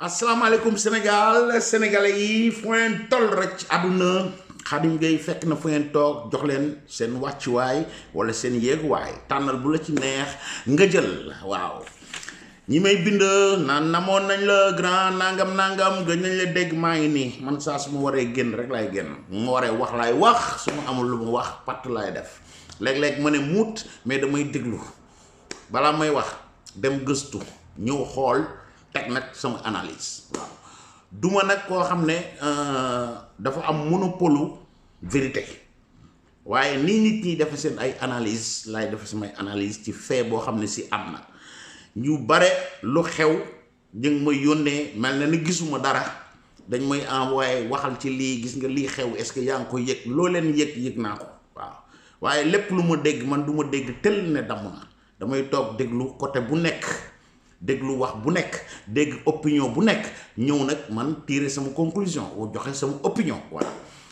asalaamaaleykum Sénégal sénégalais yi fu ngeen toll rek ci àdduna Khadim Gueye fekk na fu ngeen toog jox leen seen wàccuwaay wala seen yéeguwaay tànnal bu la ci neex nga jël waaw ñi may bind naan namoon nañ la grand nangam gën nañ la dégg maa ngi nii man saa su ma waree génn rek laay génn mu waree wax laay wax su ma amul lu mu wax patt laay def léeg-léeg ma ne muut mais damay déglu balaa may wax dem gëstu ñëw xool teg nag sama analyse waaw duma nag koo xam ne dafa am monopole vérité waaye nii nit ñi defa seen ay analyse laay defa samay analyse ci fait boo xam ne si am na ñu bare lu xew ñu may yónnee mel na ni gisuma dara dañ may envoyé waxal ci lii gis nga lii xew est-ce que yaa ngi ko yëg loo leen yëg naa ko waaw waaye lépp lu ma dégg man du ma dégg tel ne damm na damay toog déglu côté bu nekk déglu wax bu nekk dégg opinion bu nekk ñëw nag man tirer sama conclusion ou joxe sama opinion voilà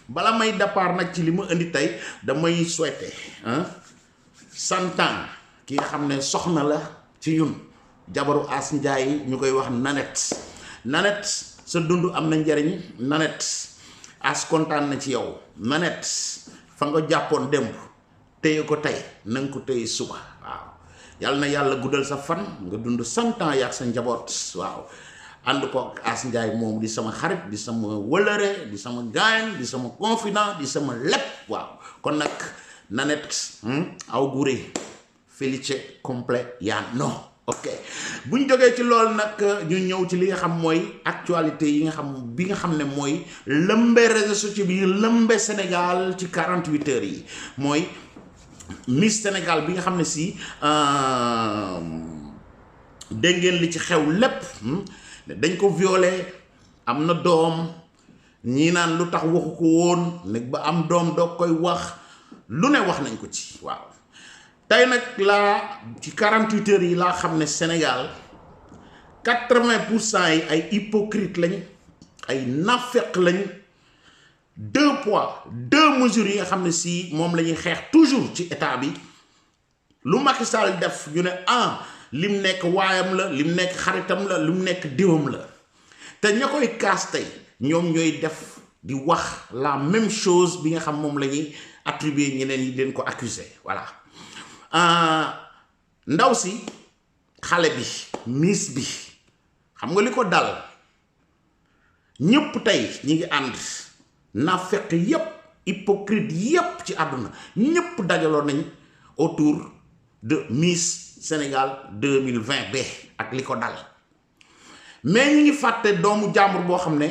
bala may départ nag ci li ma indi tey damay souhaiter 100 ans ki nga xam ne soxna la ci ñun jabaru As Ndiaye ñu koy wax Nanette sa dund am na njariñ Nanette As kontaan na ci yow Nanette fa nga jàppoon démb téye ko tey na nga ko téye suba waaw yàlla na yàlla guddal sa fan nga dund 100 ans yaag sa njaboot waaw ànd ko As Ndiaye moom di sama xarit di sama wëlëre di sama gaañ di sama confident di sama lépp waaw kon nag Nanette auguré felice complet yaa non ok bu ñu jógee ci loolu nag ñu ñëw ci li nga xam mooy actualité yi nga xam bi nga xam ne mooy lëmbe réseaux sociaux bi lëmbe Sénégal ci 48 heures yi mooy Miss Sénégal bi nga xam ne si dégg ngeen li ci xew lépp dañ ko violé am na doom ñii naan lu tax waxu ko woon nekk ba am doom doo koy wax lu ne wax nañ ko ci waaw tey nag laa ci 48 heures yi laa xam ne Sénégal 80% yi ay hypocrite lañ ay nafeq lañ 2 poids 2 mesures yi nga xam ne si moom la ñuy xeex toujours ci état bi lu Macky Sall def ñu ne lim nekk waayam la lim nekk xaritam la lim nekk diwam la te ña koy kaas tey ñoom ñooy def di wax la même chose bi nga xam moom la ñuy attribuer ñeneen yi leen ko accuser voilà ndaw si xale bi miss bi xam nga li ko dal ñëpp tey ñi ngi ànd na fekk yépp hypocrite yépp ci àdduna ñëpp dajaloo nañ autour de Miss Sénégal 2020 be ak li ko dal mais ñi ngi fàtte doomu jàmbur boo xam ne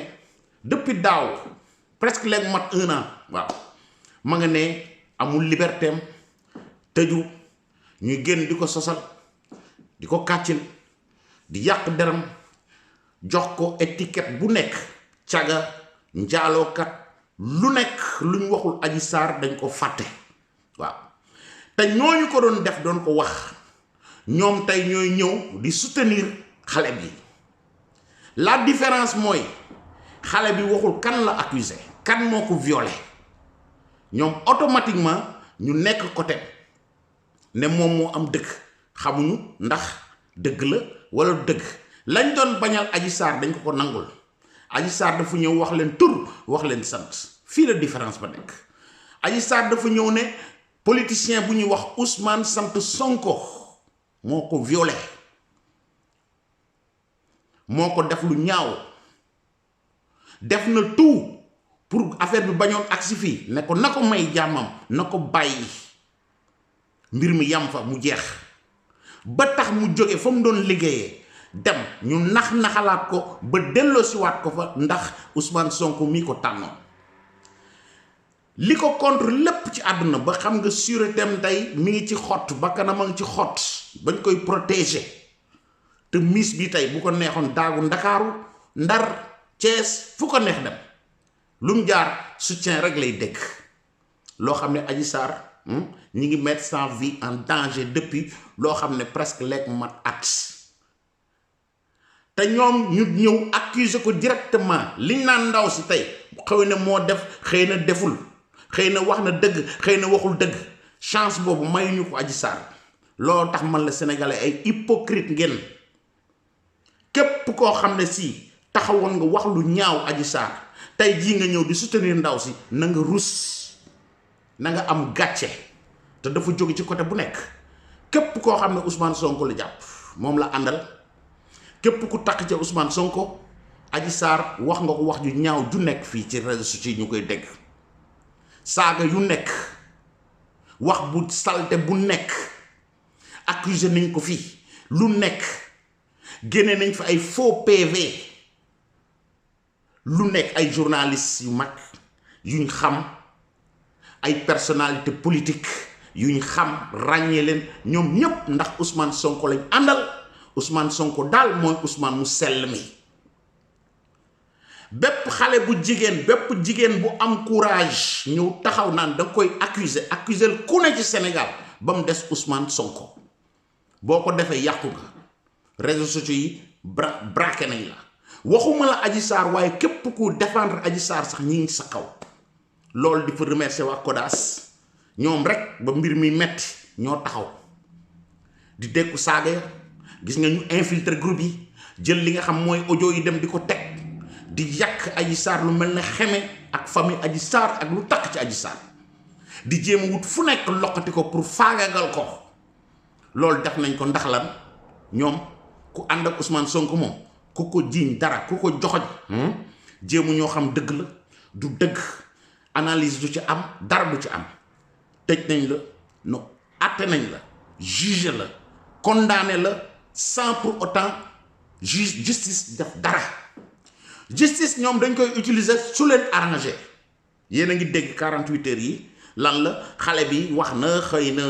depuis daaw presque léegi mat 1 an waaw ma nga ne amul liberté am tëju ñuy génn di ko sosal di ko kàccil di yàq deram jox ko étiquette bu nekk caga njaalookat lu nekk lu ñu waxul Adji Sarr dañ ko fàtte waaw te ñooñu ko doon def doon ko wax ñoom tey ñooy ñëw di soutenir xale bi la différence mooy xale bi waxul kan la accusé kan moo ko violé ñoom automatiquement ñu nekk côté ne moom moo am dëgg xamuñu ndax dëgg la wala dëgg lañ doon bañal Adji Sarr dañ ko nangul Adji Sarr dafa ñëw wax leen tur wax leen sant fii la différence ba nekk Adji Sarr dafa ñëw ne politicien bu ñuy wax Ousmane sant Sonko moo ko violé moo ko def lu ñaaw def na tout pour affaire bi bañoon agsi fii ne ko na ko may jàmmam na ko bàyyi mbir mi yam fa mu jeex ba tax mu jóge fa mu doon liggéeyee dem ñu naxalaat ko ba delloosiwaat ko fa ndax Ousmane Sonko mii ko tànnoon li ko contre lépp ci àdduna ba xam nga sûreté am tey mi ngi ci xott ba kanam a ngi ci xott bañ koy protéger te miss bi tey bu ko neexoon daagu Ndakaaru Ndar Thiès fu ko neex dem lu mu jaar soutien rek lay dégg loo xam ne Adji Sarr ñi ngi mettre sa vie en danger depuis loo xam ne presque lekk mat at te ñoom ñu ñëw accuser ko directement liñ naan ndaw si tey xëy na moo def xëy na deful xëy na wax na dëgg xëy na waxul dëgg chance boobu mayuñu ko Adji Sarr loolu tax man la sénégalais ay hypocrite ngeen képp koo xam ne si taxawoon nga wax lu ñaaw Adji Sarr tey jii nga ñëw di soutenir ndaw si na nga rus na nga am gàcce te dafa jóge ci côté bu nekk képp koo xam ne Ousmane Sonko la jàpp moom la àndal képp ku takk ca Ousmane Sonko Adji Sarr wax nga ko wax ju ñaaw ju nekk fii ci réseaux sociaux yi ñu koy dégg saaga yu nekk wax bu salte bu nekk accusé nañ ko fii lu nekk génne nañ fa ay faux PV lu nekk ay journalistes yu mag yuñ xam ay personnalité politique yuñ xam ràññee leen ñoom ñépp ndax Ousmane Sonko lañ àndal Ousmane Sonko daal mooy Ousmane mu sell mi bépp xale bu jigéen bépp jigéen bu am courage ñëw taxaw naan da koy accuser ku ne ci Sénégal ba mu des Ousmane Sonko boo ko defee yàqu nga réseaux sociaux yi braqué nañ la waxuma la Adji Sarr waaye képp ku défendre Adji Sarr sax ñi ngi sa kaw loolu di fa remercier waa Kodas ñoom rek ba mbir mi metti ñoo taxaw di dékku saaga ya gis nga ñu infiltrer groupe yi jël li nga xam mooy audio yi dem di ko teg di yàq Adji Sarr lu mel ne xeme ak famille Adji Sarr ak lu takk ci Adji Sarr di jéem a wut fu nekk loqati ko pour faagagal ko loolu def nañ ko ndax lan ñoom ku ànd ak Ousmane Sonko moom ku ko jiiñ dara ku ko joxoñ jéemu ñoo xam dëgg la du dëgg analyse du ci am dara du ci am tëj nañ la non àtte nañ la juge la condamné la sans pour autant justice def dara justice ñoom dañ koy utiliser su leen arrangé yéen a ngi dégg 48 heures yi lan la xale bi wax na xëy na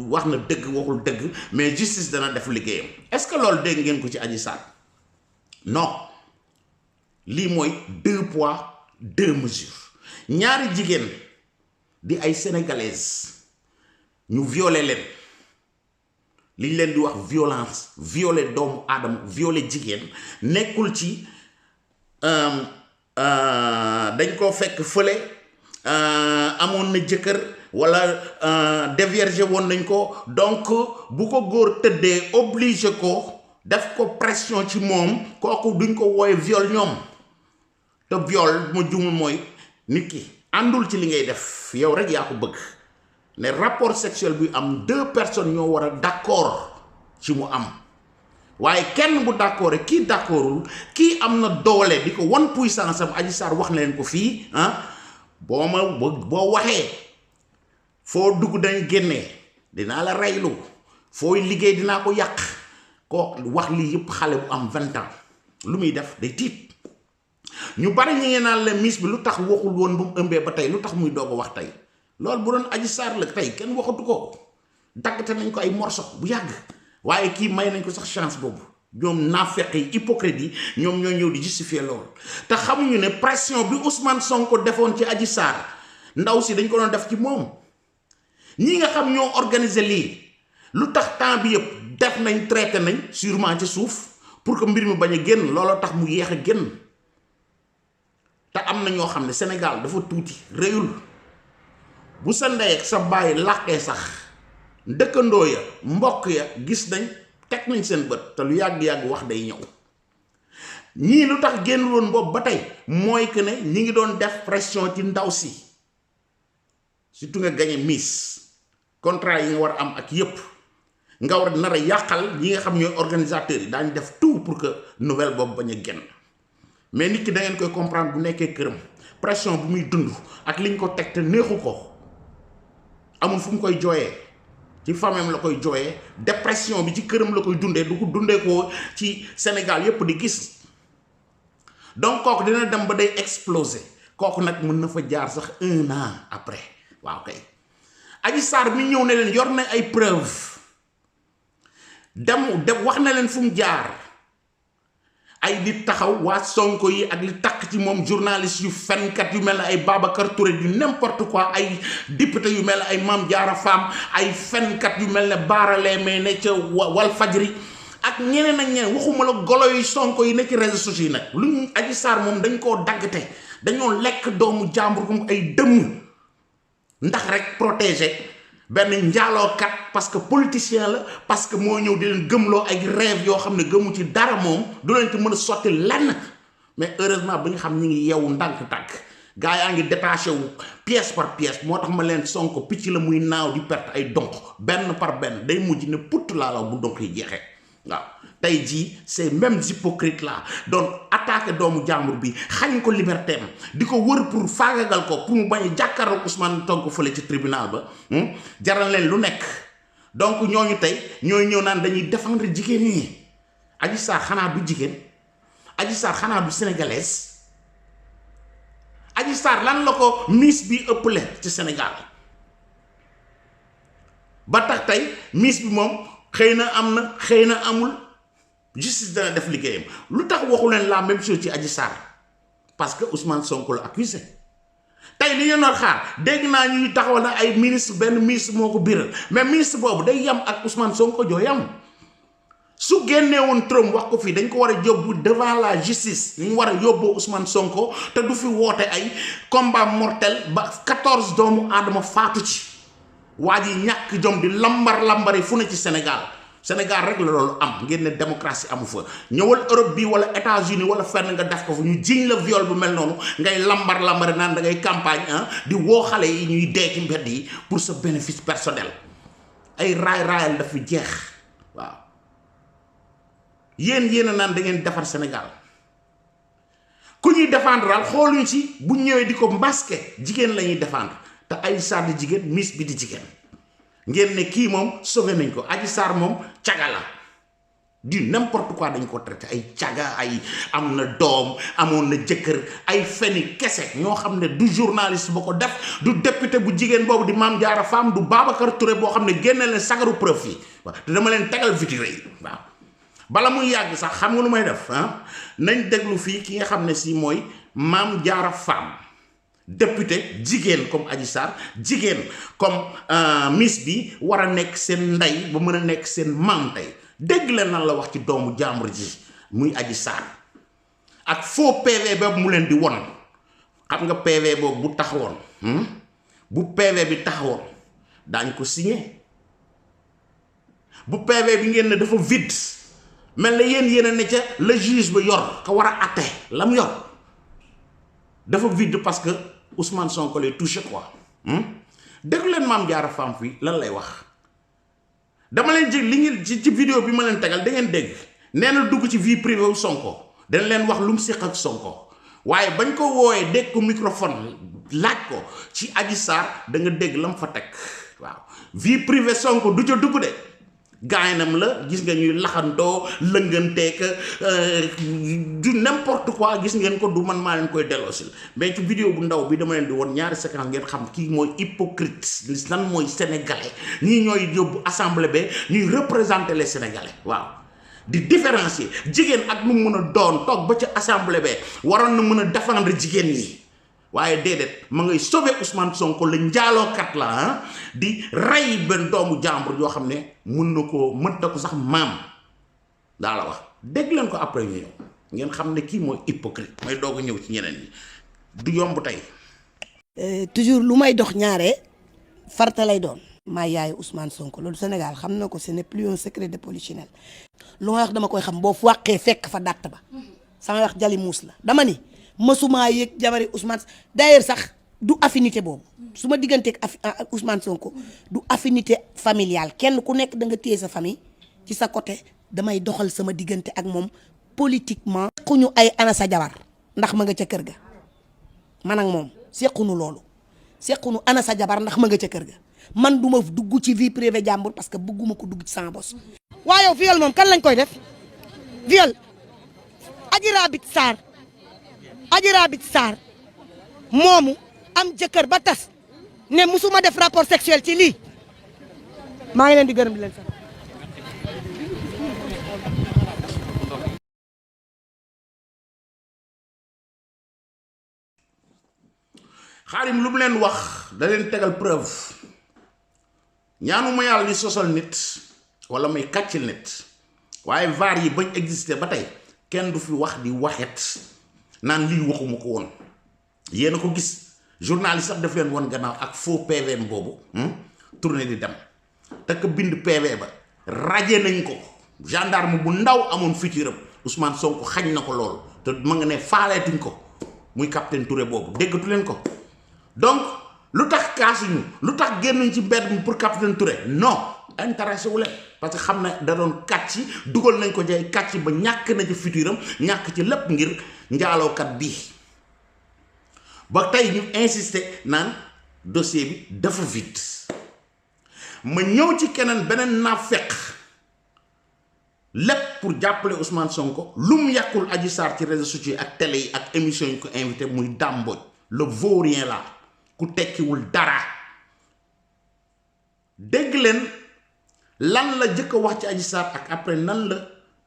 wax na dëgg waxul dëgg mais justice dana def liggéeyam est-ce que loolu dégg ngeen ko ci Adji Sarr non lii mooy 2 poids 2 mesures ñaari jigéen di ay sénégalaises ñu violé leen liñ leen di wax violence violé doomu aadama violé jigéen nekkul ci dañ koo fekk fële amoon na jëkkër wala déviergé woon nañ ko donc bu ko góor tëddee obligé ko def ko pression ci moom kooku duñ ko wooye viol ñoom te viol ma jumul mooy nit ki àndul ci li ngay def yow rek yaa ko bëgg ne rapport sexuel bi am 2 personnes ñoo war a d'accord ci mu am waaye kenn bu d'accord kii d'accordul kii am na doole di ko wan puissance am Adji Sarr wax na leen ko fii boo waxee foo dugg dañ génnee dinaa la reylu fooy liggéey dinaa ko yàq ko wax lii yëpp xale bu am 20 ans lu muy def day tiit ñu bari ñi ngeen naan la miss bi lu tax waxul woon bu mu ëmbee ba tey lu tax muy doog a wax tey loolu bu doon Adji Sarr la tey kenn waxatu ko daggate nañ ko ay morceau bu yàgg waaye kii may nañ ko sax chance boobu ñoom naafeq yi hypocrite yi ñoom ñoo ñëw di justifier loolu te xamuñu ne pression bi Ousmane Sonko defoon ci Adji Sarr ndaw si dañ ko doon def ci moom ñi nga xam ñoo organiser lii lu tax temps bi yëpp def nañ traité nañ sûrement ci suuf pour que mbir mi bañ a génn looloo tax mu yéex a génn te am na ñoo xam ne Sénégal dafa tuuti réyul bu sa ndey ak sa baay làqee sax dëkkandoo ya mbokk ya gis nañ teg nañ seen bët te lu yàgg-yàgg wax day ñëw ñii lu tax génn woon boobu ba tey mooy que ne ñi ngi doon def pression ci ndaw si surtout nga gagné miss contrat yi nga war a am ak yépp nga war a nar a yàqal ñi nga xam ñooy organisateurs yi daañu def tout pour que nouvelle boobu bañ a génn mais nit ki da ngeen koy comprendre bu nekkee këram pression bu muy dund ak liñ ko teg te neexu ko amul fu mu koy jooyee ci famem la koy jooyee dépression bi ci këram la koy dundee du ko dundee ko ci Sénégal yépp di gis donc kooku dina dem ba day exploser kooku nag mën na fa jaar sax 1 an après waaw kay Adji Sarr mi ñëw ne leen yor na ay preuve dem wax na leen fu mu jaar ay di taxaw waa Sonko yi ak li takk ci moom journaliste yu fenkat yu mel ne ay Babacar Touré du n'importe quoi ay député yu mel ne ay Mame Diarra Fam ay fenkat yu mel ne baaralee mais ne ca wal fajri ak ñeneen ak ñeneen waxuma la golo yu Sonko yi ne ci réseaux sociaux yi nag lu ñu Adji Sarr moom dañ koo daggate dañoo lekk doomu jàmbur comme ay dëmm ndax rek protéger benn njaalookat parce que politicien la parce que moo ñëw di leen gëmloo ay rêve yoo xam ne gëmu ci dara moom du leen ci mën a sotti lenn mais heureusement ba nga xam ñi ngi yeewu ndànk-tànk gaa yaa ngi détaché wu pièce par pièce moo tax ma leen Sonko picc la muy naaw di perte ay donk benn par benn day mujj ne putt laa la bu donk yi jeexee waaw tey jii ces mêmes hypocrites là doon attaqué doomu jàmbur bi xañ ko liberté am di ko wër pour faagagal ko pour mu bañ a jàkkaarloo Ousmane Sonko fële ci tribunal ba jaral leen lu nekk donc ñooñu tey ñooy ñëw naan dañuy défendre jigéen ñi Adji Sarr xanaa du jigéen Adji Sarr xanaa du sénégalaise Adji Sarr lan la ko miss bi ëpple ci Sénégal ba tax tey miss bi moom xëy na am na xëy na amul justice dana def liggéeyam lu tax waxu leen la même chose ci Adji Sarr parce que Ousmane Sonko la accusé tey li ñu doon xaar dégg naa ñuy taxawal na ay ministre benn ministre moo ko biral mais ministre boobu day yam ak Ousmane Sonko joo yam su génnee woon Trump wax ko fii dañ ko war a yóbbu devant la justice ñu war a yóbboo Ousmane Sonko te du fi woote ay combat mortel ba 14 doomu aadama faatu ci waa ji ñàkk jom di lambari fu ne ci Sénégal rek la loolu am ngeen ne démocratie amu fa ñëwal Europe bi wala États-Unis wala fenn nga def ko fa ñu jiñ la viol bu mel noonu ngay lambari naan da ngay campagne di woo xale yi ñuy dee ci mbedd yi pour sa bénéfice personnel ay raayal dafa jeex waaw yéen a naan da ngeen defar Sénégal ku ñuy défendre daal xooluñ ci bu ñëwee di ko masqué jigéen la ñuy défendre te Adji Sarr di jigéen miss bi di jigéen ngeen ne kii moom sauvé nañ ko Adji Sarr moom caga la du n'importe quoi dañ ko traité ay caga ay am na doom amoon na jëkkër ay feni kese ñoo xam ne du journaliste ba ko def du député bu jigéen boobu di Mame Diarra Fam du Babacar Touré boo xam ne génne leen sagaru preuve yi waaw te dama leen tegal vidéo yi waaw bala muy yàgg sax xam nga lu may def nañ déglu fii ki nga xam ne si mooy Mame Diarra Fam député jigéen comme Adji Sarr jigéen comme miss bi war a nekk seen ndey ba mën a nekk seen maam tey dégg leen nan la wax ci doomu jàmbur ji muy Adji Sarr ak faux PV boobu mu leen di won xam nga PV boobu bu taxawoon bu PV bi taxawoon daañ ko signé bu PV bi ngeen ne dafa vide mel na yéen a ne ca le juge ba yor ka war a atte la mu yor dafa vide parce que Ousmane Sonko lay touché quoi déglu leen Mame Diarra Fam fii lan lay wax dama leen jég li ngeen ci vidéo bi ma leen tegal da ngeen dégg nee na dugg ci vie privée wu Sonko dañ leen wax lu mu séq ak Sonko waaye bañ ko wooyee dégg ko microphone laaj ko ci Adji Sarr da nga dégg la mu fa teg waaw vie privée Sonko du ca dugg de gaynam la gis nga ñuy laxandoo lënganteek du n'importe quoi gis ngeen ko du man maa leen koy delloosil mais ci vidéo bu ndaw bi dama leen di woon ñaari séquence ngeen xam kii mooy hypocrite lan mooy sénégalais ñii ñooy yóbbu assemblée ba ñuy représenter les sénégalais waaw di différencier jigéen ak lu mu mën a doon toog ba ci assemblée ba waroon na mën a défendre jigéen ñi waaye déedéet ma ngay sauver Ousmane Sonko la njaalookat la di rey benn doomu jàmbur yoo xam ne mënta ko sax maam daa la wax dégg leen ko après ñu ñëw ngeen xam ne kii mooy hypocrite may doog a ñëw ci ñeneen ñi du yomb tey. toujours lu may dox ñaare farta lay doon. maa yaayu Ousmane Sonko loolu Sénégal xam na ko ce n'est plus un secret de polichinelle. lu may wax dama koy xam boo fu wàqee fekk fa dàtt ba sama wax jali muus la dama ni. mësuma yëg jabari Ousmane d'ailleurs sax du affinité boobu su ma digganteeg ak Ousmane Sonko du affinité familiale kenn ku nekk da nga téye sa famille ci sa côté damay doxal sama diggante ak moom politiquement. sequñu ay ana sa jabar ndax ma nga ca kër ga man ak moom sequñu loolu sequñu ana sa jabar ndax ma nga ca kër ga man du ma dugg ci vie privée jàmbur parce que bëgguma ko dugg ci sama bos. waaye yow viol moom kan lañ koy def viol Adji Raby Sarr moomu am jëkkër ba tas ne musuma def rapport sexuel ci lii maa ngi leen di gërëm di leen sant. Xaadim lu mu leen wax da leen tegal preuve ñaanuma yàlla di sosal nit wala may kàccil nit waaye vaar yi bañ existé ba tey kenn du fi wax di waxet naan lii waxuma ko woon yéen a ko gis journaliste sax daf leen woon gannaaw ak faux PV boobu tourné di dem te ka bind PV ba raje nañ ko gendarme bu ndaw amoon futuram Ousmane Sonko xañ na ko loolu te ma nga ne faaleetuñ ko muy capitaine Touré boobu déggatu leen ko. donc lu tax kaasuñu lu tax génnuñ ci mbedd mi pour capitaine Touré non intéressé wu leen parce que xam ne da doon kàcc dugal nañ ko jay kàcc ba ñàkk na ci futuram ñàkk ci lépp ngir njaalookat bii ba tey ñu insister naan dossier bi dafa vide. ma ñëw ci keneen beneen naafeq lépp pour jàppale Ousmane Sonko lu mu yàqul Adji Sarr ci réseaux sociaux ak télé yi ak émission yi ko invité muy Dame Mbodj le vaurien là ku tekkiwul dara. dégg leen lan la jëkk a wax ci Adji Sarr ak après nan la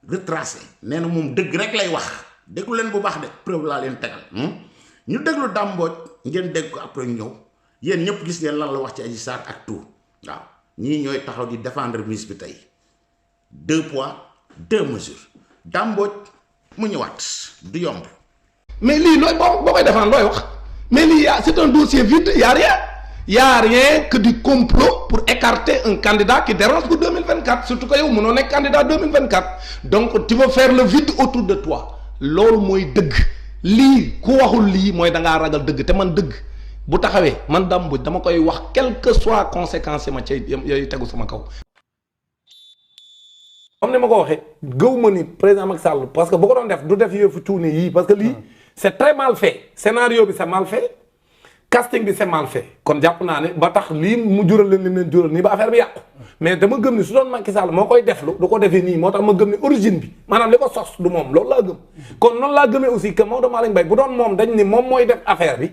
retracé nee na moom dëgg rek lay wax déglu leen bu baax de preuve laa leen tegal ñu déglu Dame Mbodj ngeen dégg ko après ñëw yéen ñëpp gis ngeen lan la wax ci Adji Sarr ak tout waaw ñii ñooy taxaw di défendre ministre bi tey 2 poids 2 mesures Dame Mbodj mu ñëwaat du yomb. mais lii looy boo koy défendre looy wax mais lii c'est un dossier vide y a rien que du complot pour écarter un candidat qui dérange pour 2024 surtout que yow mënoo nekk candidat 2024 donc tu veux faire le vide autour de toi loolu mooy dëgg lii ku waxul lii mooy da ngaa ragal dëgg te man dëgg bu taxawee man Dame Mbodj dama koy wax quelles que soient conséquences yi ma cay yooyu tegu sama kaw. comme ni ma ko waxee gëw ma ni président Macky Sall parce que bu ko doon def du def yëfu tuune yii parce que lii c'est très mal fait scénario bi c'est mal fait. casting bi c'est mal fait kon jàpp naa ne ba tax lii mu jural leen jural nii ba affaire bi yàqu mais dama gëm ni su doon Macky Sall moo koy deflu du ko defee nii moo tax ma gëm ni origine bi maanaam li ko sos du moom loolu laa gëm. kon noonu laa gëmee aussi que Maodo Malick Mbaye bu doon moom dañ ni moom mooy def affaire bi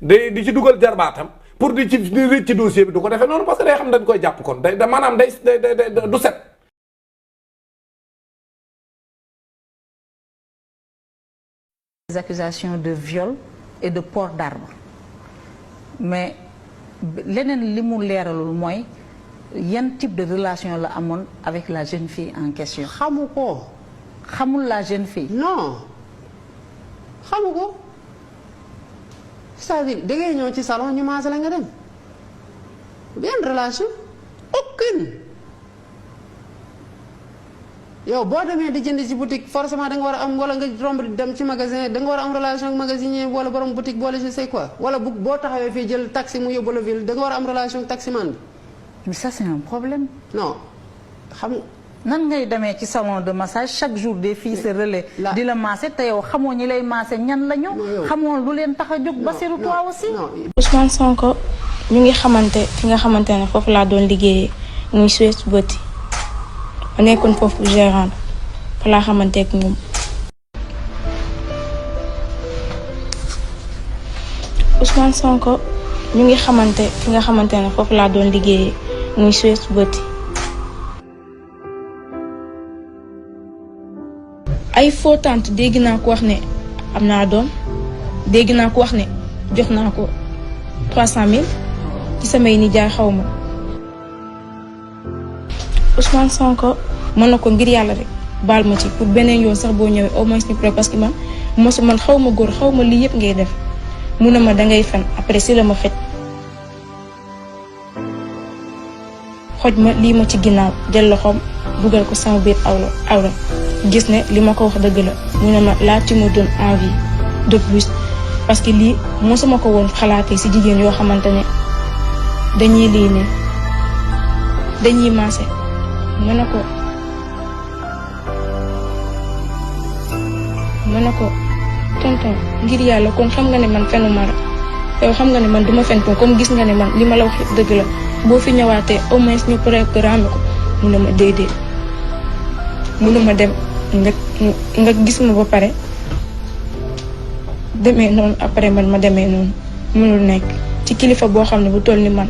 day di ci dugal jarbaatam pour di rëcc ci dossier bi du ko defee noonu parce que day xam dañ koy jàpp kon day maanaam day du set. Des accusations de viol et de port d'armes. Mais leneen li mu leeralul mooy yan type de relation la amoon avec la jeune fille en question. xamu ko. xamul la jeune fille. non xamu ko c'est-à-dire da ngay ñëw ci salon ñu maase la nga dem benn relation aucune yow boo demee di jënd ci boutique forcément da nga war a am wala nga romb di dem ci magasin da nga war a am relation ak magasinier wala borom boutique wala je sais quoi wala boo taxawee fii jël taxi mu yóbbu la ville da nga war a am relation ak taximan bi. mais ça c'est un problème. non xam nan ngay demee ci salon de massage chaque jour des filles se relaient di la masser te yow xamoo ñi lay masser ñan la ñu. xamoo lu leen tax a jóg. Bassirou toi aussi. Ousmane Sonko ñu ngi xamante fi nga xamante ne foofu laa doon liggéeyee muy Sweet Beauty ma nekkoon foofu gérant fa laa xamante ak ñoom. Ousmane Sonko ñu ngi xamante fi nga xamante ne foofu laa doon liggéeyee muy Sweet Beauty. ay faux tante dégg naa ko wax ne am naa doom dégg naa ko wax ne jox naa ko 300 000 ci samay nijaay xaw ma. Ousmane Sonko mën na ko ngir yàlla rek baal ma ci pour beneen yoon sax boo ñëwee au moins ñu pré parce que man xaw ma góor xaw ma lii yëpp ngay def mu ne ma dangay fen après si la ma xoj ma lii ma ci ginnaaw jël loxoom dugal ko sama biir awra gis ne li ma ko wax dëgg la mu ne ma là tu me donnes envie de plus parce que lii mosuma ko woon xalaatee ci jigéen yoo xamante ne dañuy lii ne dañuy maase mën na ko tonton ngir yàlla kon xam nga ne man fenu mara yow xam nga ne man duma fen comme gis nga ne man li ma la wax dëgg la boo fi ñëwaatee au moins ñu programme ko mu ne ma déedéet mënuma dem nga gis ma ba pare demee noonu après man ma demee noonu mënul nekk ci kilifa boo xam ne bu toll ni man.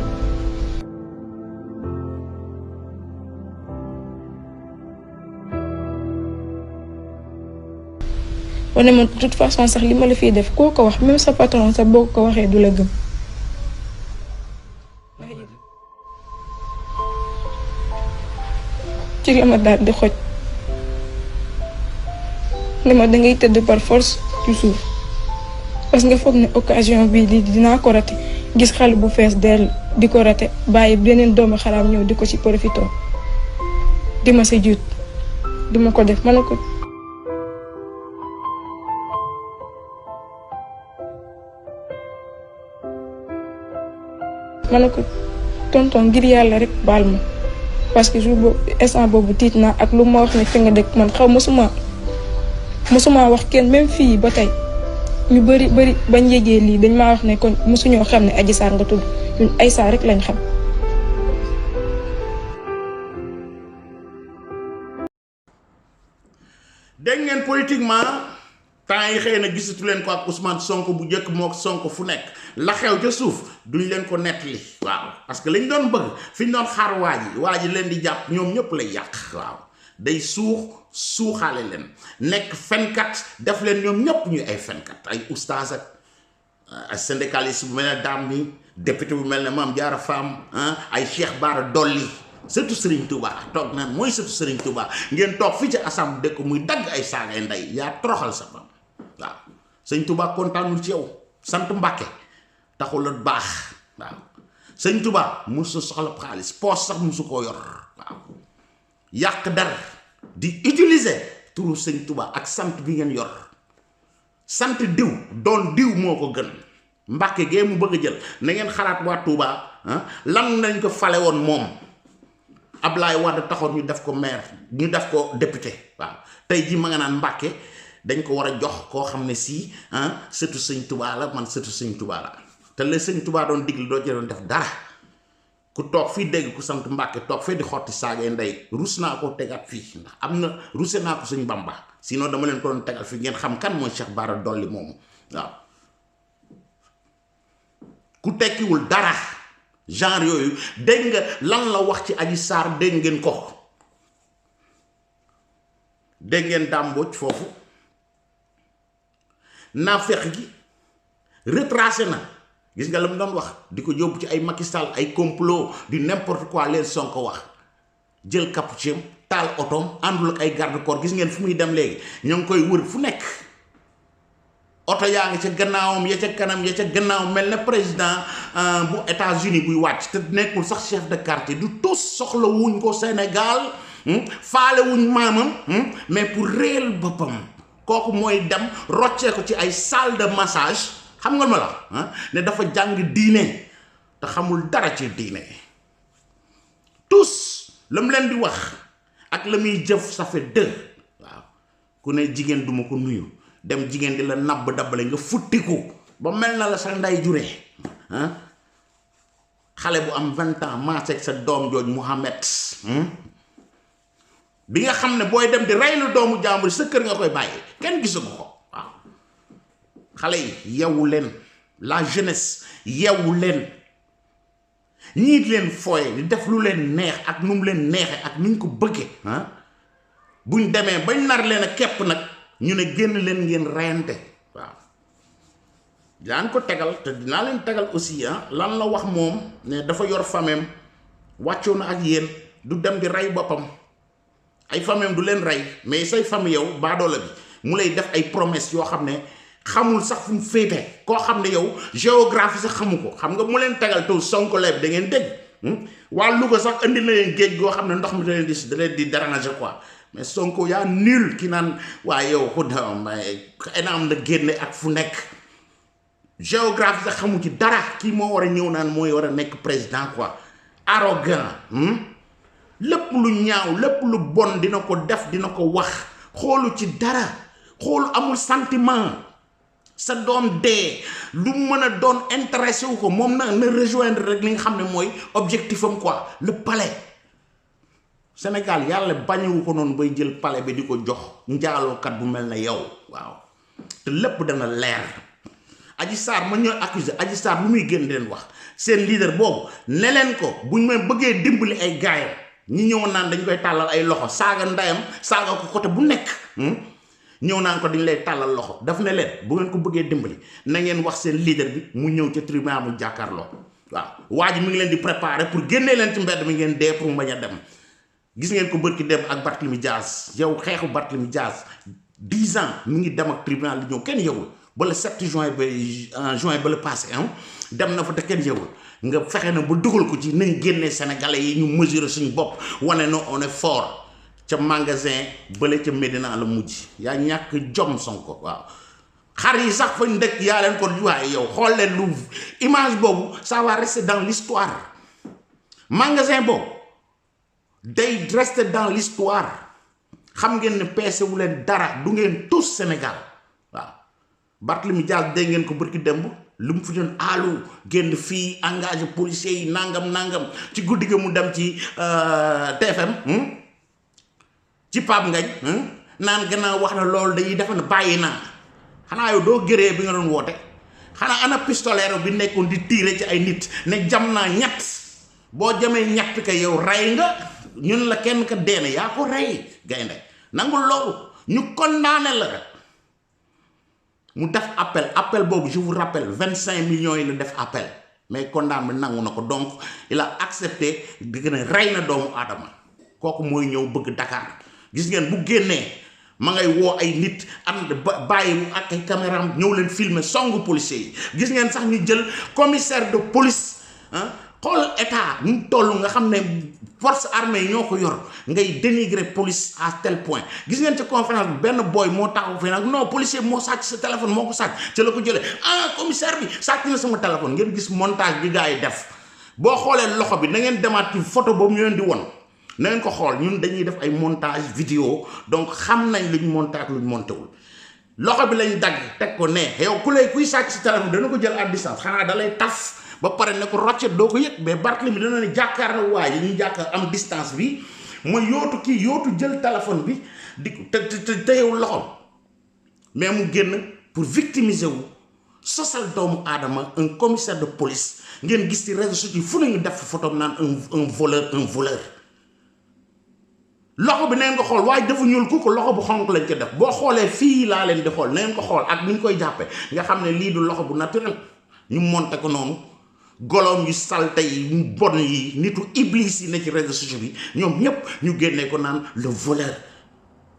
wane ma de toute façon sax li ma la fiy def koo ko wax même sa patron sax boo ko waxee du la gëm. ci la ma daal di xoj. ne ma dangay tëdd par force ci suuf parce que foog ne occasion bii dinaa ko raté gis xale bu fees dell di ko raté bàyyi beneen doomu xaraam ñëw di ko ci profité di ma sa jiit duma ko def ma ne ko ma ne ko tonton ngir yàlla rek baal ma parce que jour boobu instant boobu tiit naa ak lu ma wax ne fi nga dëkk man xaw mosuma wax kenn même fii ba tey ñu bëri bañ yégee lii dañ maa wax ne kon mosuñoo xam ne Adji Sarr nga tudd ñun ay Sarr rek lañ xam. dégg ngeen politiquement temps yi xëy na gisatu leen ko ak Ousmane Sonko bu njëkk moo Sonko fu nekk la xew ca suuf duñ leen ko nettali waaw parce que lañ doon bëgg fi ñu doon xaar waa ji leen di jàpp ñoom ñëpp lay yàq waaw day suuxaale leen nekk fenkat def leen ñoom ñëpp ñuy ay fenkat ay oustaz ak ay syndicaliste bu mel ne Dame bi député bu mel ne Mame Diarra Fam ay Cheikh Bara Dolly surtout Serigne Touba toog naan mooy surtout Serigne Touba ngeen toog fii ci assemblée dëkk muy dagg ay saagay ndey yaa toroxal sa bam waaw Serigne Touba kontaanul ci yow sant Mbàkke taxul la baax waaw Serigne Touba musu soxla xaalis poos sax musu koo yor waaw yàq dar di utiliser turu Serigne Touba ak sant bi ngeen yor sant diw doon diw moo ko gën Mbàkke gee mu bëgg a jël na ngeen xalaat waa Touba lan nañ ko fale woon moom Ablaye Wade taxoon ñu def ko maire ñu def ko député waaw tey jii ma nga naan Mbàkke dañ ko war a jox koo xam ne si sëtu Sëñ Touba la man sëtu Sëñ Touba la te la Sëñ Touba doon digle doo ci doon def dara ku toog fii dégg ku sant Mbàkke toog fee di xotti saagee ndey rus naa ko tegaat fii ndax am na ruse naa ko Sëñ Bamba sinon dama leen ko doon tegal fii ngeen xam kan mooy Cheikh Bara Dolly moomu waaw ku tekkiwul dara genre yooyu dégg nga lan la wax ci Adji Sarr dégg ngeen ko dégg ngeen Dame Mbodj foofu naafeq gi retracé na gis nga la mu doon wax di ko yóbbu ci ay Macky Sall ay complot du n'importe quoi leen Sonko wax jël capucin taal otoom àndul ak ay garde corps gis ngeen fu muy dem léegi ñoo ngi koy wër fu nekk oto yaa ngi ca gannaawam ya ca kanam ya ca gannaaw mel ne président bu États-Unis buy wàcc te nekkul sax chef de quartier du tous soxla wuñ ko Sénégal faale wuñ maamam mais pour réel boppam kooku mooy dem roccee ko ci ay salle de massage xam nga ma la ne dafa jàng diine te xamul dara ci diine tous la mu leen di wax ak la muy jëf ça fait deux waaw ku ne jigéen duma ko nuyu dem jigéen di la nabb dabbale nga futtiku ba mel na la sa nday jure xale bu am 20 ans maaseeg sa doom jooj Mouhamed bi nga xam ne booy dem di reylu doomu jàmbur sa kër nga koy bàyyi kenn gisu ko waaw xale yi yeewu leen la jeunesse yeewu leen ñii leen fooye di def lu leen neex ak nu mu leen neexe ak nuñ ko bëggee buñ demee bañ nar leen a képp nag ñu ne génn leen ngeen reyante waaw daan ko tegal te dinaa leen tegal aussi lan la wax moom ne dafa yor famem wàccoo na ak yéen du dem di rey boppam ay famem du leen rey mais say famille yow baadoola bi mu lay def ay promesse yoo xam ne xamul sax fu mu féete koo xam ne yow géographie sax xamu ko xam nga mu leen tegal taw Sonko leeb da ngeen dégg waa Louga sax indi na leen géej goo xam ne ndox mi da leen di déranger quoi mais Sonko yaa nul ki naan waaye yow xudda may enam la génne ak fu nekk géographie sax xamu ci dara kii moo war a ñëw naan mooy war a nekk président quoi arrogant lépp lu ñaaw lépp lu bon dina ko def dina ko wax xoolu ci dara xoolu amul sentiment sa doom dee lu mën a doon intéressé wu ko moom na rejoindre rek li nga xam ne mooy objectif am quoi le palais Sénégal yàlla bañewu ko noonu bay jël palais bi di ko jox njaalookat bu mel na yow waaw te lépp dana leer Adji Sarr ma ñoo accusé Adji Sarr lu muy gën leen wax seen leader boobu ne leen ko buñ ma bëggee dimbali ay gaayam ñi ñëw naan dañ koy tàllal ay loxo saaga ndeyam saaga ko côté bu nekk ñëw naan ko dañ lay tàllal loxo daf ne leen bu ngeen ko bëggee dimbali na ngeen wax seen leader bi mu ñëw ca tribunal mu jàkkaarloo waaw waa ji mi ngi leen di préparer pour génnee leen ci mbedd mi ngeen dee pour mu bañ a dem gis ngeen ko bërki dem ak Barthélemy Diaz yow xeexu Barthélemy Diaz 10 ans mi ngi dem ak tribunal li ñëw kenn yëgul ba le 7 juin ba le passé dem na fa te kenn yëgul nga fexe na ba dugal ko ci nañ génnee sénégalais yi ñu mesurer suñu bopp wane na on est fort ca magasin bële ca Médina la mujj yaa ñàkk jom Sonko waaw xar yi sax fañ dëkk yaa leen ko waaye yow xool leen lu image boobu ça va rester dans l'histoire magasin boobu day rester dans l'histoire xam ngeen ne peese wu leen dara du ngeen tous Sénégal waaw Barthélémy Dias dégg ngeen ko bërki demb lu mu fi doon aalu génn fii engagé policiers yi nangam ci guddi gi mu dem ci TFM ci Pape Ngagne naan gannaaw wax na loolu dañuy defe ne bàyyi naa xanaa yow doo gëree bi nga doon woote xanaa ana pistolero bi nekkoon di tiire ci ay nit ne jam naa ñett boo jamee ñett ka yow rey nga ñun la kenn ka deene yaa ko rey gaynde nangul loolu ñu condamné la rek mu def appel boobu je vous rappelle 25 millions yi la def appel mais condamné nangu na ko donc il a accepté di gën a rey na doomu aadama kooku mooy ñëw bëgg Dakar gis ngeen bu génnee ma ngay woo ay nit ànd bàyyi ak ay caméram ñëw leen filmer songu policiers yi gis ngeen sax ñu jël commissaire de police xool état ñu toll nga xam ne force armée yi ñoo ko yor ngay dénigrer police à tel point gis ngeen ci conférence bi benn boy moo taxaw fi nag non policier moo sàcc sa téléphone moo ko sàcc ci la ko jëlee commissaire bi sàcc na sama téléphone ngeen gis montage bi gars yi def boo xoolee loxo bi na ngeen demaat ci photo boobu ñu leen di won na ngeen ko xool ñun dañuy def ay montage vidéo donc xam nañ luñ monté ak luñ monté wul loxo bi lañ dagg teg ko ne yow kuy sàcc sa téléphone dana ko jël à distance xanaa da lay taf ba pare ne ko roccet doo ko yëg mais Barthélémy dana ne jàkkaar na waa ji ñu jàkkaar am distance bi mooy yootu jël téléphone bi di ko te teyewul loxom mais mu génn pour victimiser wu sosal doomu aadama un commissaire de police ngeen gis ci réseaux sociaux yi fu nañu def photo naan un voleur loxo bi neen ko xool waaye dafa ñuul ku ko loxo bu xonk lañ ko def boo xoolee fii laa leen di xool neen ko xool ak ni ñu koy jàppe nga xam ne lii du loxo bu naturel ñu monté ko noonu goloom yu salte yi ñu bon yi nitu iblis yi ne ci réseaux sociaux bi ñoom ñépp ñu génnee ko naan le voleur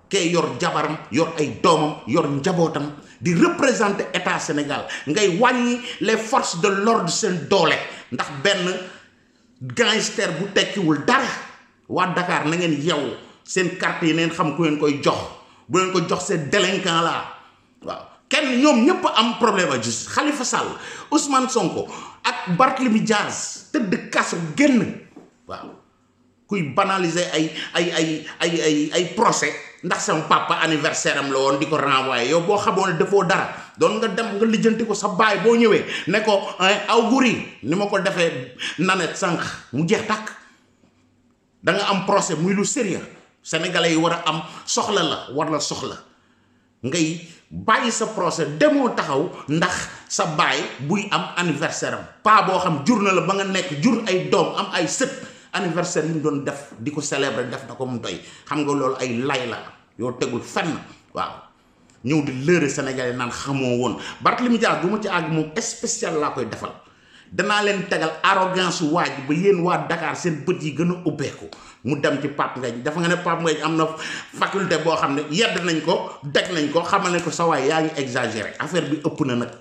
kay yor jabaram yor ay doomam yor njabootam di représenter état Sénégal ngay wàññi les forces de l'ordre seen doole ndax benn gangster bu tekkiwul dara waa Dakar na ngeen yow seen carte yi neen xam ku ngeen koy jox bu leen ko jox seen délinquant la waaw kenn ñoom ñëpp am problème ak justice Khalifa Sall Ousmane Sonko ak Barthélémy Dias tëdd kaso génn waaw kuy banaliser ay procès ndax sama papa anniversaire am la woon di ko renvoyer yow boo xamoon ne defoo dara doon nga dem nga lijjanti ko sa baay boo ñëwee ne ko aw guri ni ma ko defee nanet sànq mu jeex tàkk da nga am procès muy lu sérieux sénégalais yi war a am soxla la war la soxla ngay bàyyi sa procès demoo taxaw ndax sa baay buy am anniversaire am pas boo xam jur na la ba nga nekk jur ay doom am ay sët anniversaire yi ñu doon def di ko célébrer def na ko mu doy xam nga loolu ay lay la yoo tegul fenn waaw ñëw di lëre sénégalais naan xamoo woon Barthélémy Dias du ma ci àgg moom spécial laa koy defal danaa leen tegal arrogance waaj ba yéen waa Dakar seen bët yi gën a ubbeeku mu dem ci Pape Ngagne dafa nga ne Pape Ngagne am na faculté boo xam ne yedd nañ ko deg nañ ko xamal ne ko sa waay yaa ngi exagéré affaire bi ëpp na nag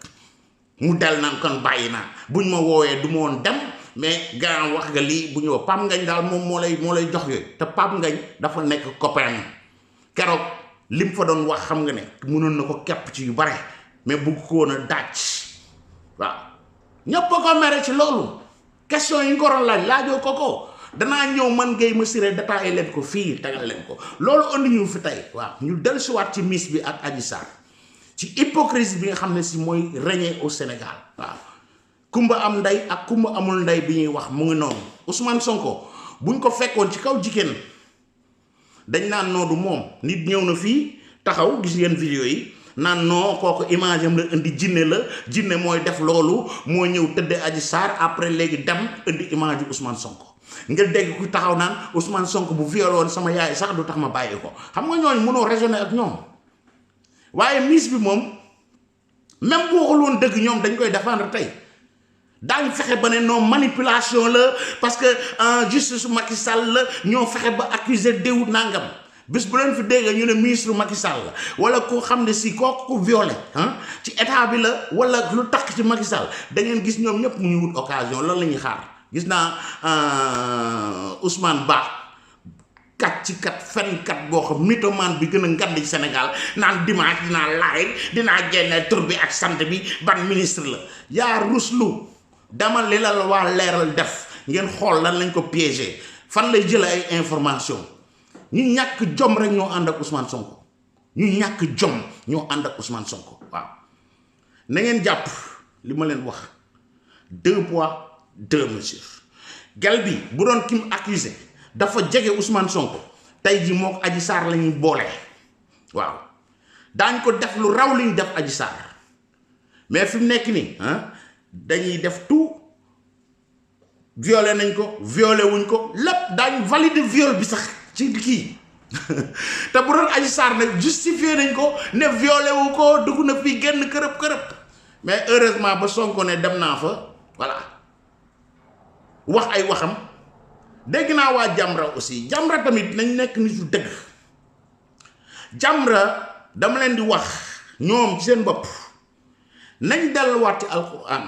mu del naan kon bàyyi naa buñ ma woowee du ma woon dem mais gannaaw wax nga lii bu ñu woo Pape Ngagne daal moom moo lay jox yooyu te Pape Ngagne dafa nekk copain keroog lim fa doon wax xam nga ne mënoon na ko kepp ci yu bare mais bugg ko woon a daaj waaw ñëpp ko mere ci loolu question yi nga ko doon laajoo ko danaa ñëw man Guèye Massiré détaillé leen ko fii tegal leen ko loolu andi ñu fi tey waaw ñu dellusiwaat ci Miss bi ak Adji Sarr ci hypocrisie bi nga xam ne si mooy régner au Sénégal waaw kumba am ndey ak kumba amul ndey bi ñuy wax mu ngi noonu Ousmane Sonko buñ ko fekkoon ci kaw jigéen dañ naan noodu moom nit ñëw na fii taxaw gis ngeen vidéo yi naan non kooku image am la indi jinne mooy def loolu moo ñëw tëddee Adji Sarr après léegi dem indi image yu Ousmane Sonko nga dégg ku taxaw naan Ousmane Sonko bu violé woon sama yaay sax du tax ma bàyyi ko xam nga ñooñu mënoo raisonner ak ñoom waaye Miss bi moom même bu waxul woon dëgg ñoom dañ koy défendre tey daañu fexe ba ne non manipulation la parce que justice Macky Sall la ñoo fexe ba accuser déwut nangam bis bu leen fi dégg ñu ne ministre Macky Sall la wala koo xam ne si kooku ko violé ci état bi la wala lu takk ci Macky Sall da ngeen gis ñoom ñëpp mu ñu wut occasion loolu la ñuy xaar gis naa Ousmane Ba kàccikat fenkat boo xam mythomane bi gën a ngand ci Sénégal naan dimanche dinaa live dinaa génne tur bi ak sant bi ban ministre la yaa ruslu dama li la waa leeral def ngeen xool lan lañ ko piégé fan lay jël ay information ñu ñàkk jom rek ñoo ànd ak Ousmane Sonko ñu ñàkk jom ñoo ànd ak Ousmane Sonko waaw na ngeen jàpp li ma leen wax 2 poids 2 mesures gal bi bu doon kim accusé dafa jege Ousmane Sonko tey ji moo ko Adji Sarr la ñuy boole waaw daañ ko def lu raw liñ def Adji Sarr mais fi mu nekk nii dañuy def tout violé nañ ko violé wuñ ko lépp daañ valider viol bi sax ci kii te bu doon Adji Sarr nag justifié nañ ko ne violé wu ko dugg na fii génn kërëb mais heureusement ba Sonko ne dem naa fa voilà wax ay waxam dégg naa waa Jamra aussi Jamra tamit nañ nekk nit yu dëgg Jamra dama leen di wax ñoom ci seen bopp nañ delluwaat ci alquran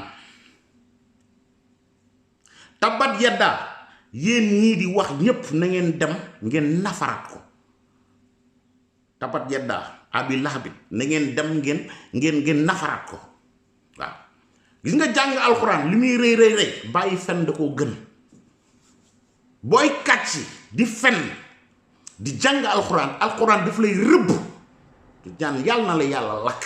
tabbat yadda yéen ñii di wax ñépp na ngeen dem ngeen nafaraat ko tabbat yadda abi lahabin na ngeen dem ngeen nafaraat ko waaw gis nga jàng alquran li muy rëy bàyyi fen da koo gën booy kàcc di fen di jàng alquran daf lay rëbb di jàng yàlla na la yàlla lakk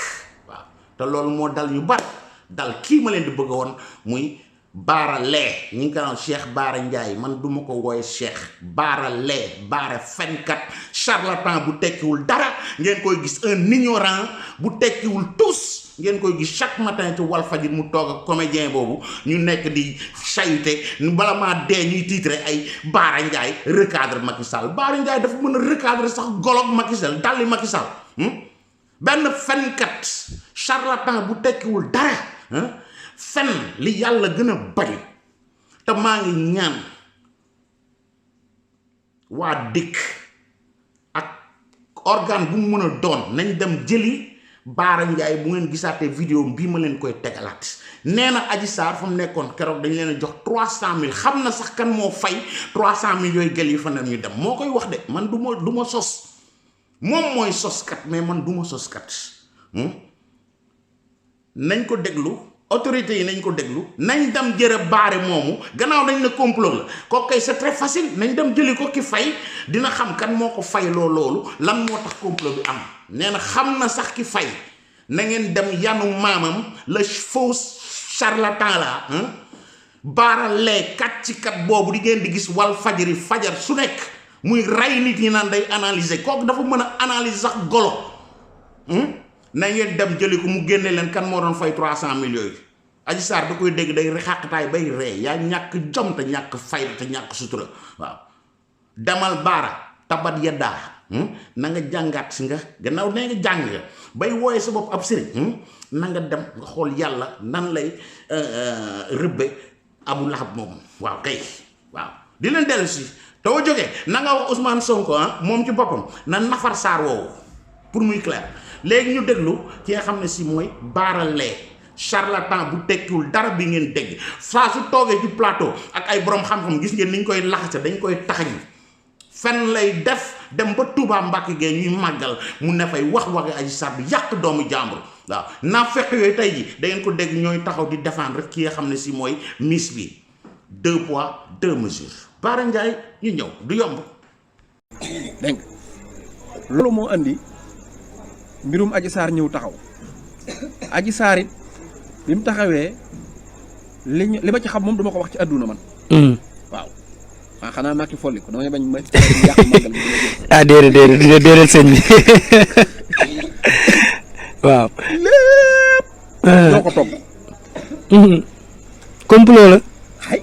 waaw te loolu moo dal ñu bari dal kii ma leen di bëgg woon muy Baara Lee ñi ngi ko naan Cheikh Baara Ndiaye man duma ko wooye Cheikh Baara Lee Baara fenkat charlatan bu tekkiwul dara ngeen koy gis un ignorant bu tekkiwul tous ngeen koy gis chaque matin ci Walfadjri mu toog ak comédien boobu ñu nekk di sayute bala maa dee ñuy titre ay Baara Ndiaye recadre Macky Sall Baara Ndiaye dafa mën a recadre sax golog Macky Sall dalli Macky Sall benn fenkat charlatan bu tekkiwul dara fen li yàlla gën a bari te maa ngi ñaan waa dëkk ak organe bu mu mën a doon nañ dem jëli Baara Ndiaye bu ngeen gisaatee vidéo bii ma leen koy tegalaat nee na Adji Sarr fa mu nekkoon keroog dañ leen a jox 300000 xam na sax kan moo fay 300000 yooyu gel yi fa ne ñu dem moo koy wax de man du ma sos moom mooy soskat mais man du ma soskat nañ ko déglu autorités yi nañ ko déglu nañ dem jërë baare moomu gannaaw nañ ne complot la kooku kay c'est très facile nañ dem jëli ko ki fay dina xam kan moo ko fay loolu lan moo tax complot bi am nee na xam na sax ki fay na ngeen dem yanu maamam le faux charlatan la Baara Lee kàccikat boobu di ngeen di gis Walfadjri fajar su nekk muy rey nit ñi naan day analyser kooku dafa mën a analyser sax golo na ngeen dem jëli ko mu génne leen kan moo doon fay 300 millions yi Adji Sarr da koy dégg day xàqtaay bay ree yaa ñàkk jom te ñàkk fayda te ñàkk sutura waaw demal Baara tabat yaddaa na nga jàngaat si nga gannaaw nee nga jàng nga bay wooye sa bopp ab sëriñ na nga dem nga xool yàlla nan lay rëbbe Abu Lahab moom waaw kay waaw di leen dellu si te wa jógee na nga wax Ousmane Sonko moom ci boppam na nafar saar woowu pour muy clair léegi ñu déglu ki nga xam ne si mooy Baara Lee charlatan bu tekkiwul dara bi ngeen dégg saa su toogee ci plateau ak ay borom xam-xam gis ngeen ni ñu koy laxase dañ koy taxañ fen lay def dem ba Touba Mbàkke gee ñuy màggal mu ne fay wax Adji Sarr bi yàq doomu jàmbur waaw naa fekk yooyu tey ji da ngeen ko dégg ñooy taxaw di défendre rek ki nga xam ne si mooy miss bi 2 poids 2 mesures Baara Ndiaye ñu ñëw du yomb dégg loolu moo andi mbirum Adji Sarr ñëw taxaw Adji Sarr it bi mu taxawee li ma ci xam moom duma ko wax ci àdduna man waaw xanaa Macky folli ko damay bañ ma yàq màggal bi déedéet sëñ bi waaw lépp doo ko togg complot la xay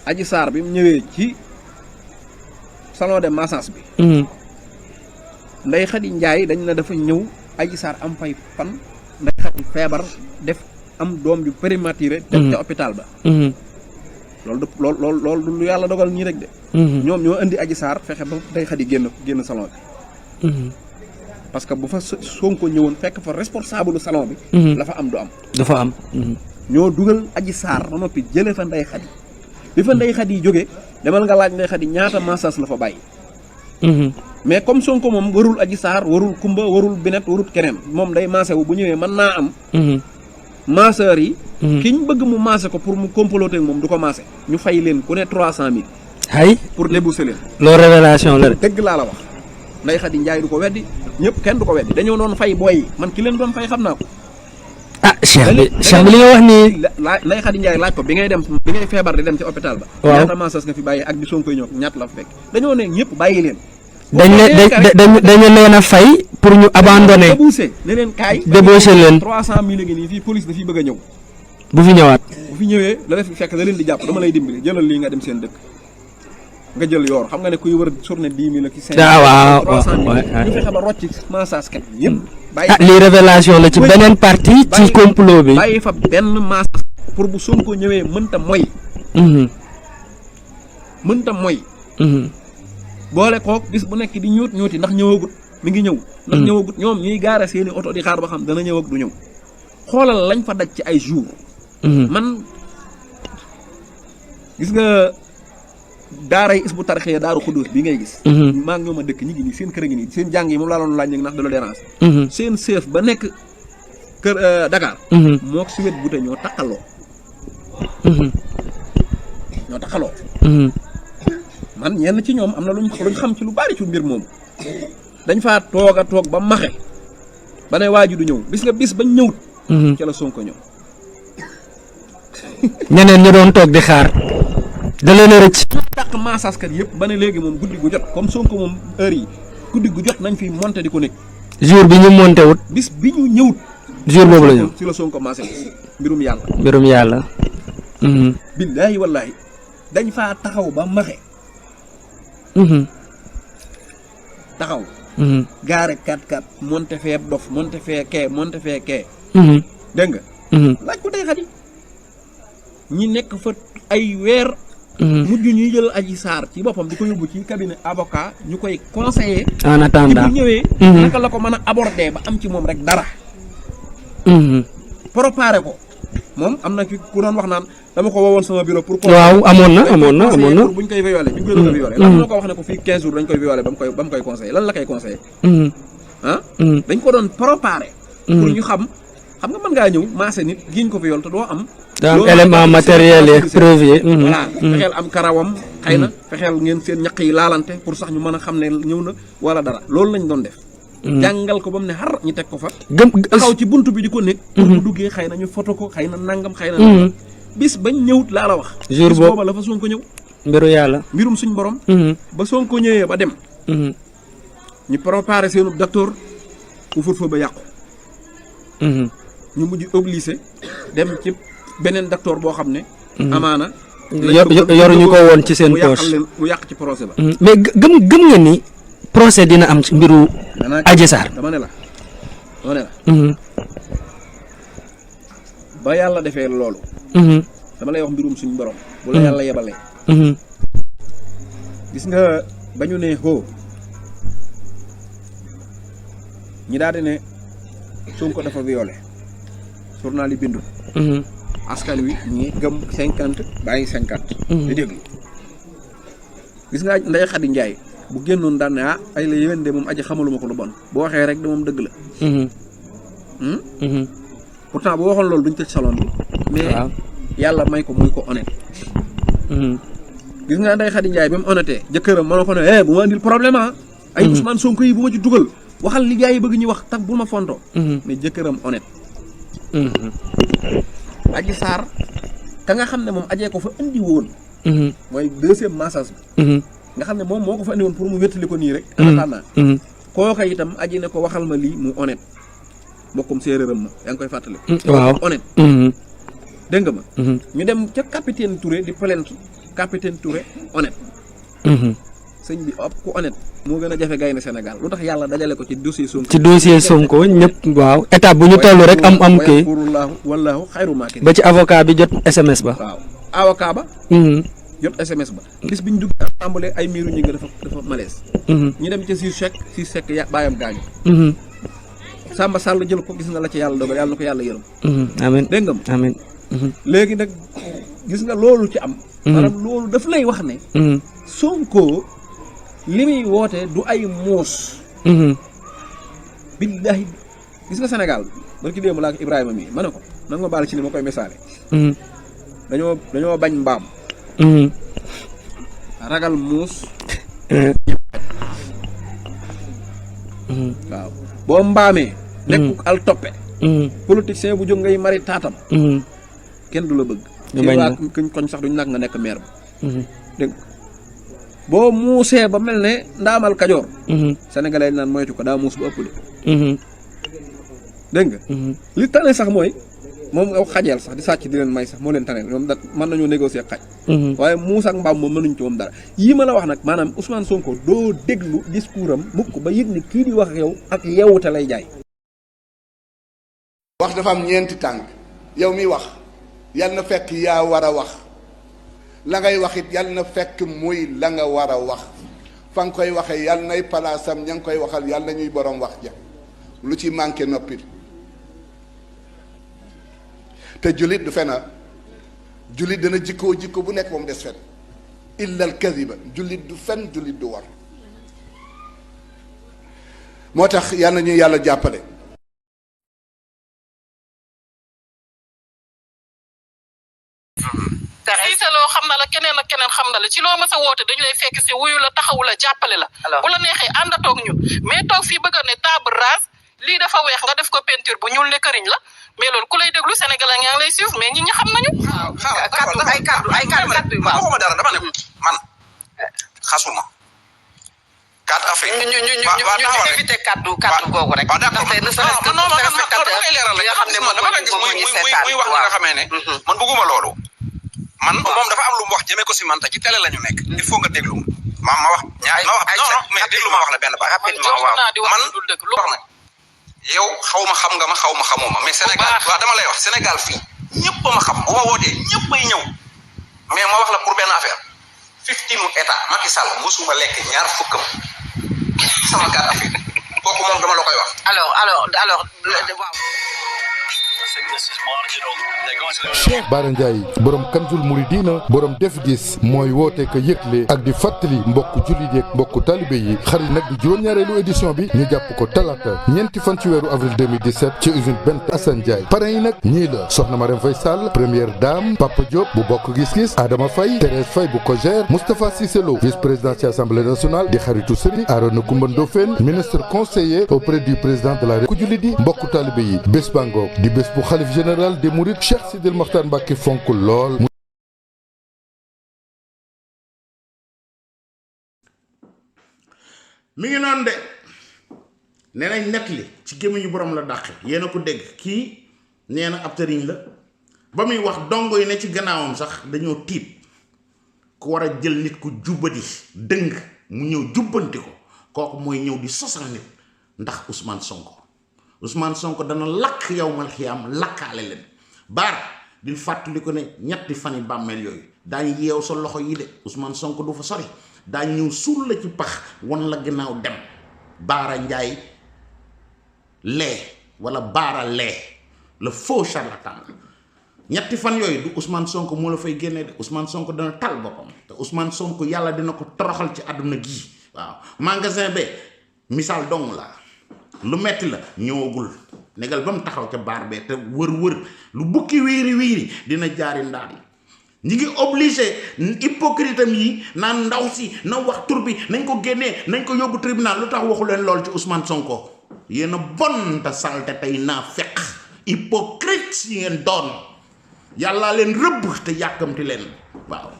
Adji Sarr bi mu ñëwee ci salon de massage bi Ndeye Khady Ndiaye dañ na dafa ñëw Adji Sarr am fay fan Ndeye Khady feebar def am doom ju prématuré dem ca hôpital ba loolu lu yàlla dogal nii rek de ñoom ñoo indi Adji Sarr fexe ba Ndeye Khady génn salon bi parce que bu fa Sonko ñëwoon fekk fa responsable salon bi la fa am du am dafa am ñoo dugal Adji Sarr ba noppi jële fa Ndeye Khady bi fa Ndeye Khady jóge demal nga laaj Ndeye Khady ñaata massage la fa bàyyi. mais comme Sonko moom warul Adji Sarr warul Kumba warul Binet warul keneen moom day maase wu bu ñëwee mën naa am. masseurs yi. ki ñu bëgg mu maase ko pour mu comploter ak moom du ko maase. ñu fay leen ku ne 300000. ay pour débourser leen. loolu révélation la de. dëgg laa la wax Ndeye Khady Ndiaye du ko weddi ñëpp kenn du ko weddi dañoo doon fay booy yi man ki leen doon fay xam naa ko. ah Cheikh bi li nga wax nii. Ndeye Khady Ndiaye laaj ko bi ngay feebar di dem ci hôpital ba. waaw ñaata massage nga fi bàyyi ak di Sonko ñëw ñaata la fa fekk dañoo ne ñëpp bàyyi leen. dañu leen a fay pour ñu abandonné. débouché ne leen kaay. débauché leen 300000 ngi nii fii police da fi bëgg a ñëw. bu fi ñëwaat. bu fi ñëwee la def fekk da leen di jàpp dama lay dimbali jëlal lii nga dem seen dëkk nga jël yoor xam nga ne kuy wër journée 10 000 ak 5 000. waaw 300000 ñu fexe ba rocc massage kat yëpp. bàyyi lii révélation la ci beneen partie ci complot bi. bàyyi fa benn massage pour bu Sonko ñëwee mënta moy. mënta moy. boole kook bis bu nekk di ñuuti ndax ñëwagut mi ngi ñëw. ndax ñëwagut ñoom ñuy gaare seeni oto di xaar ba xam dana ñëw ak du ñëw. xoolal lañ fa daj ci ay jours. man gis nga daaray is bu tarixee daaru xudóos bi ngay gis. maa ngi ñoom a dëkk ñi ngi nii seen kër a ngi nii seen jàng yi moom laa doon laaj ndax da la dérange. seen chef ba nekk kër Dakar. moo ko suwet bu te ñoo takkaloo. ñoo takkaloo. man ñenn ci ñoom am na luñ xam ci lu bari ci mbir moomu dañ faa toog a toog ba maxe ba ne waaju du ñëw bis nga bis bañ ñëwut. ci la Sonko ñëw. ñeneen ñu doon toog di xaar. da leen a rëcc. dàq massage kat yëpp ba ne léegi moom guddi gu jot comme Sonko moom heure yi guddi gu jot nañ fi monté di ko nekk. jour bi ñu monté wut. bis bi ñu ñëwut. jour boobu la ñëw ci la Sonko massé mbirum yàlla. mbirum yàlla. billaahi wallaahi dañ faa taxaw ba maxe. taxaw. gaare 4x4 monté fee dof monté fee kee. dégg nga. laaj ko Ndeye Khady ñi nekk fa ay weer. mujj ñuy jël Adji Sarr ci boppam di ko yóbbu ci cabinet avocat ñu koy conseiller. en attendant bu ñëwee. naka la ko mën a aborder ba am ci moom rek dara. préparé ko moom am na ki ku doon wax naan dama ko woowoon sama bureau. pour waaw amoon na. pour buñ koy violé buñ koy doon violé. lan moo ko wax ne ko fii 15 jours dañ koy violé ba mu koy conseillé lan la koy conseillé. dañ ko doon préparé. pour ñu xam nga mën ngaa ñëw maase nit giñ ko viol te doo am. daa am élément matériel et preuve yi. voilà fexeel am karawam. xëy na fexeel ngeen seen ñaq yi laalante pour sax ñu mën a xam ne ñëw na wala dara loolu lañ doon def. jàngal ko ba mu ne xar ñu teg ko fa. taxaw ci buntu bi di ko nekk. pour bu duggee xëy na ñu foto ko xëy na nangam xëy na. bis bañ ñëwut laa la wax. jour booba la fa Sonko ñëw. mbiru yàlla. mbirum suñ borom. ba Sonko ñëwee ba dem. ñu préparé seenu docteur ku fut fa ba yàqu. ñu mujj obligé dem ci beneen docteur boo xam ne. amaana. yoruñu ko woon ci seen poche mu yàq ci procès ba. mais gëm nga ni procès dina am ci mbiru Adji Sarr. dama ne la. ba yàlla defee loolu. dama lay wax mbirum suñu borom. bu la yàlla yebalee. gis nga ba ñu ne xoo ñi daal di ne Sonko dafa violé journal yi bindu. askan wi ñi gëm 50 bàyyi 50. di déglu gis nga Ndeye Khady Ndiaye bu génnoon daan ne ay la yéwén de moom aji xamaluma ko lu bon bu waxee rek de moom dëgg la. pourtant bu waxoon loolu duñ tëj salon bi. mais yàlla may ko muy ko honnête. gis nga Ndeye Khady Ndiaye bi mu honnêté jëkkëram mën na ko ne bu ma andil problème ay Ousmane Sonko yi bu ma ci dugal waxal li gars yi bëgg ñu wax tax bul ma fonto mais jëkkëram honnête. Adji Sarr ka nga xam ne moom ajee ko fa indi woon. mooy deuxième massage bi. nga xam ne moom moo ko fa indi woon pour mu wéttali ko nii rek. anatana kooka itam aji ne ko waxal ma lii mu honnête mbokkum séeréeram ma yaa ngi koy fàttali. waaw honnête. dégg nga ma. ñu dem ca capitaine Touré di plainte capitaine Touré honnête. sëñ bi ku honnête moo gën a jafe gaynde Sénégal lu tax yàlla dajale ko ci dossier Sonko. ci dossier Sonko ñëpp waaw étape bu ñu toll rek am kii. wallaahu xayru maakin ba ci avocat bi jot SMS ba. waaw avocat ba. jot SMS ba. bis bi ñu dugg assemblée ay miiru ñi nga dafa malaise. ñu dem ca si sec baayam gaañu. Samba Sall jël ko gis nga la ci yàlla dogal yàlla na ko yàlla yërëm. amiin dégg nga amiin. léegi nag gis nga loolu ci am maanaam loolu daf lay wax ne Sonko li muy woote du ay muus billahi gis nga Sénégal barki démb laa ko Ibrahima mi ma ne ko nanga ma baal ci ni ma koy misaale dañoo bañ mbaam ragal muus waaw boo mbaamee nekk al toppe politicien bu jóg ngay mari taatam kenn du la bëgg waa kuñ koñ sax duñ nag nga nekk maire ba dégg boo muusee ba mel ne ndaamal kajoor sénégalais naan moytu ko daa muus bu ëpp de dégg nga li tane sax mooy moom nga xajeel sax di sàcc di leen may sax moo leen tane ñoom da mën nañoo négocier xaj waaye muus ak mbaam moom mënuñ ci moom dara yii ma la wax nag maanaam Ousmane Sonko doo déglu discours am mukk ba yëg ni kii di wax yow ak yeewute lay jaay wax dafa am ñeenti tànk yow mi wax yal na fekk yaa war a wax la ngay wax it yal na fekk muy la nga war a wax fa nga koy waxee yal nay palaasam ña ngi koy waxal yal na ñuy borom wax ja lu ci manqué noppil te jullit du fena jullit dana jikko bu nekk moom des fen illa al kadiba jullit du fen jullit du war moo tax yal na ñuy yàlla jàppale Cissé xam na la keneen ak keneen xam na la ci loo mës a woote dañu lay fekk si wuyu la taxawu la jàppale la bu la neexee àndatoog ñu mais toog fii bëgg ne table rase lii dafa weex nga def ko peinture bu ñuul ne këriñ la mais loolu ku lay déglu Sénégalais yaa ngi lay suivre mais ñi ñi xam nañu kaddu waxuma dara dama ne man xasuma quatre affaire ñu évité kaddu googu rek ndaxte ne serait-ce que téléspectateur yi nga xam ne moom ñu seetaan muy wax nga xamee ne man bëgguma loolu man moom dafa am lu mu wax jëmee ko si man ta ci télé la ñu nekk il faut nga déglu ma wax non mais déglu ma wax la benn ba rapidement waaw man wax nag yow xaw ma xam nga ma xaw ma xamuma mais Sénégal waaw dama lay wax Sénégal fii ñëpp ma xam bu ma wootee ñëpp ay ñëw mais ma wax la pour benn affaire 15 état Macky Sall mosuma lekk ñaar fukkam sama carte affaire kooku moom dama la koy wax alors waaw Cheikh Bara Ndiaye borom Kanzul Mouridina borom def gis mooy woote ko yëgle ak di fàttali mbokku jullit yeeg mbokku talibé yi xar yi nag di juróom-ñaareelu édition bi ñu jàpp ko talaata ñeenti fan ci weeru avril 2017 ci usine Bent Assane Ndiaye parrain yi nag ñii la soxna Marème Faye Sall première dame Papa Diop bu bokk gis-gis Adama Faye Thérèse Faye bu Kogère Moustapha Cissé Lo vice-président ci assemblée nationale di xaritu Serigne Arona Coumba Ndoffène ministre conseiller auprès du président de la République ku jullit yi mbokku talibé yi bés bangoog di bés bu xalif général des Mourides Cheikh Sidil Mokhtar Mbacké fonk lool. mi ngi noonu de nee nañ net li ci gémmiñu borom la dàqe yéen a ko dégg kii nee na ab tëriñ la ba muy wax dongo yi ne ci gannaawam sax dañoo tiit ku war a jël nit ku jubbadi dëng mu ñëw jubbanti ko kooku mooy ñëw di sosal nit ndax Ousmane Sonko dana lakk yow mal xiyaam lakkaale leen baar di fàttali ko ne ñetti fan yi bàmmeel yooyu daañu yeew sa loxo yi de Ousmane Sonko du fa sori daañu ñëw suul la ci pax wan la gannaaw dem Baara Njaay lee wala Baara lee le faux charlatan ñetti fan yooyu du Ousmane Sonko moo la fay génnee de Ousmane Sonko dana tal boppam te Ousmane Sonko yàlla dina ko toroxal ci àdduna gii waaw magasin be misaal dong la lu metti la ñëwagul negal ba mu taxaw ca baar bee te wër lu bukki wiiri dina jaari ndaar yi ñi ngi obligé hypocrite am yi naan ndaw si na wax tur bi nañ ko génnee nañ ko yóbbu tribunal lu tax waxu leen lool ci Ousmane Sonko yéen a bon te salte tey naa fekk hypocrite yi ngeen doon yàllaa leen rëbb te yàkkamti leen waaw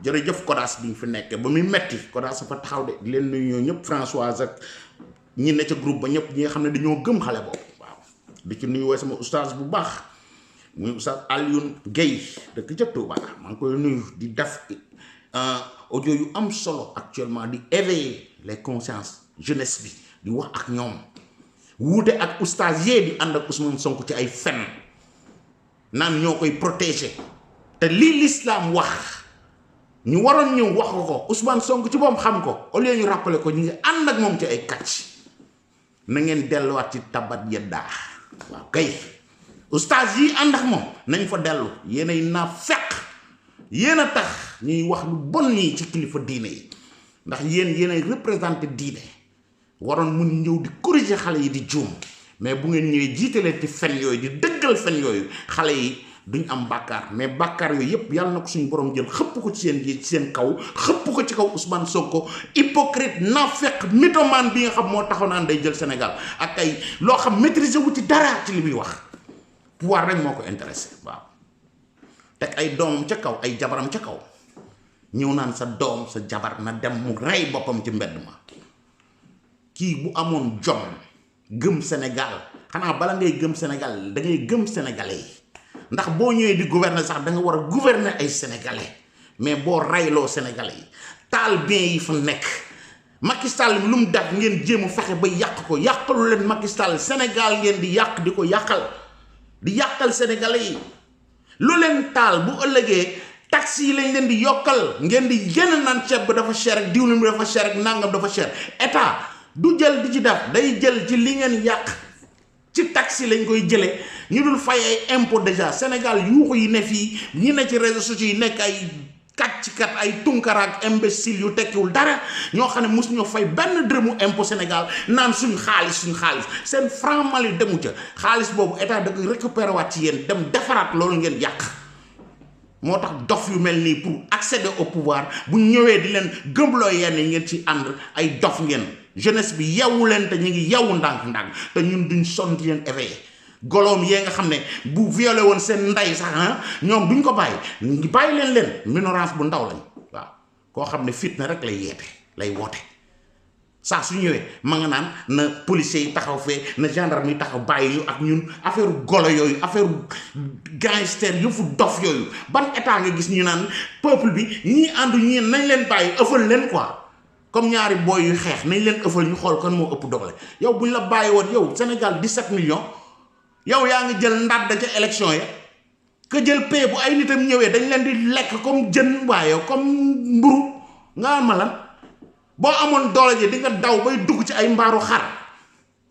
jërëjëf Kodas bi ñu fi nekkee ba muy metti Kodas fa taxaw de leen nuyu ñëpp Françoise ak ñi ne ca groupe ba ñëpp ñi nga xam ne dañoo gëm xale boobu waaw di ci nuyu wooy sama oustaz bu baax muy oustaz Alioune Guèye dëkk ca Touba maa ngi koy nuyu di def audio yu am solo actuellement di éveiller les consciences jeunesse bi di wax ak ñoom wuute ak oustaz yee di ànd ak Ousmane Sonko ci ay fen naan ñoo koy protéger te lii l'islam wax ñu waroon ñëw wax ko Ousmane Sonko ci boom xam ko au lieu ñu rappeler ko ñu ngi ànd ak moom ci ay kàcc na ngeen delluwaat ci tabat yeddaa waaw kay oustaz yi ànd ak moom nañ fa dellu yéenay naa fekk yéen a tax ñuy wax lu bon nii ci kilifa diine yi ndax yéenay représenté diine waroon mun ñëw di corriger xale yi di juum mais bu ngeen ñëwee jiitalee ci fen yooyu di dëggal fen yooyu xale yi duñ am bàkkaar mais bàkkaar yooyu yépp yàlla na ko suñu borom jël xëpp ko ci seen kaw xëpp ko ci kaw Ousmane Sonko hypocrite naafeq mythomane bi nga xam moo taxaw naan day jël Sénégal ak ay loo xam maîtriser wu ci dara ci li muy wax pouvoir rek moo ko intéressé waaw teg ay doomam ca kaw ay jabaram ca kaw ñëw naan sa doom sa jabar na dem mu rey boppam ci mbedd ma kii bu amoon jom gëm Sénégal xanaa bala ngay gëm Sénégal da ngay gëm sénégalais yi ndax boo ñëwee di gouverner sax da nga war a gouverner ay sénégalais mais boo rayloo sénégalais yi taal bien yi fa nekk Macky Sall lu mu def ngeen jéem a fexe ba yàq ko yàqalu leen Macky Sall Sénégal ngeen di yàq di ko yàqal sénégalais yi lu leen taal bu ëllëgee taxi yi lañ leen di yokkal ngeen di génn naan ceeb ba dafa cher ak diwlin bi dafa cher ak nangam dafa cher état du jël di ci def day jël ci li ngeen yàq ci taxi lañ koy jëlee ñu dul fay ay impôt déjà Sénégal yuuxu yi ne fii ñi ne ci réseaux sociaux yi nekk ay kat ay tunkaraak imbécile yu tekkiwul dara ñoo xam ne mosuñoo fay benn dërëmu impôt Sénégal naan suñ xaalis seen franc Mali demu ca xaalis boobu état da koy récupérer waat ci yéen dem defaraat loolu ngeen yàq moo tax dof yu mel nii pour accéder au pouvoir bu ñëwee di leen gëmloo yenn yi ngeen ci ànd ay dof ngeen jeunesse bi yeewu leen te ñu ngi yeewu ndànk-ndànk te ñun duñ sonn di leen éveillé goloom yee nga xam ne bu violé woon seen ndey sax ñoom duñ ko bàyyi leen minorance bu ndaw lañ waaw koo xam ne fitna rek lay yeete lay woote saa su ñëwee ma nga naan na policiers yi taxaw fee na gendarme yi taxaw bàyyi ñu ak ñun affaire golo yooyu affaire gangster yëfu dof yooyu ban état nga gis ñu naan peuple bi ñii àndu ñii nañ leen bàyyi ëffal leen quoi comme ñaari booy yu xeex nañ leen ëffal ñu xool kan moo ëpp doole yow buñ la bàyyi woon yow Sénégal 17 millions yow yaa ngi jël ndàdd ca élection ya que jël paie bu ay nitam ñëwee dañ leen di lekk comme jën waaye comme mburu nga ma lan boo amoon doole ji di nga daw bay dugg ci ay mbaaru xar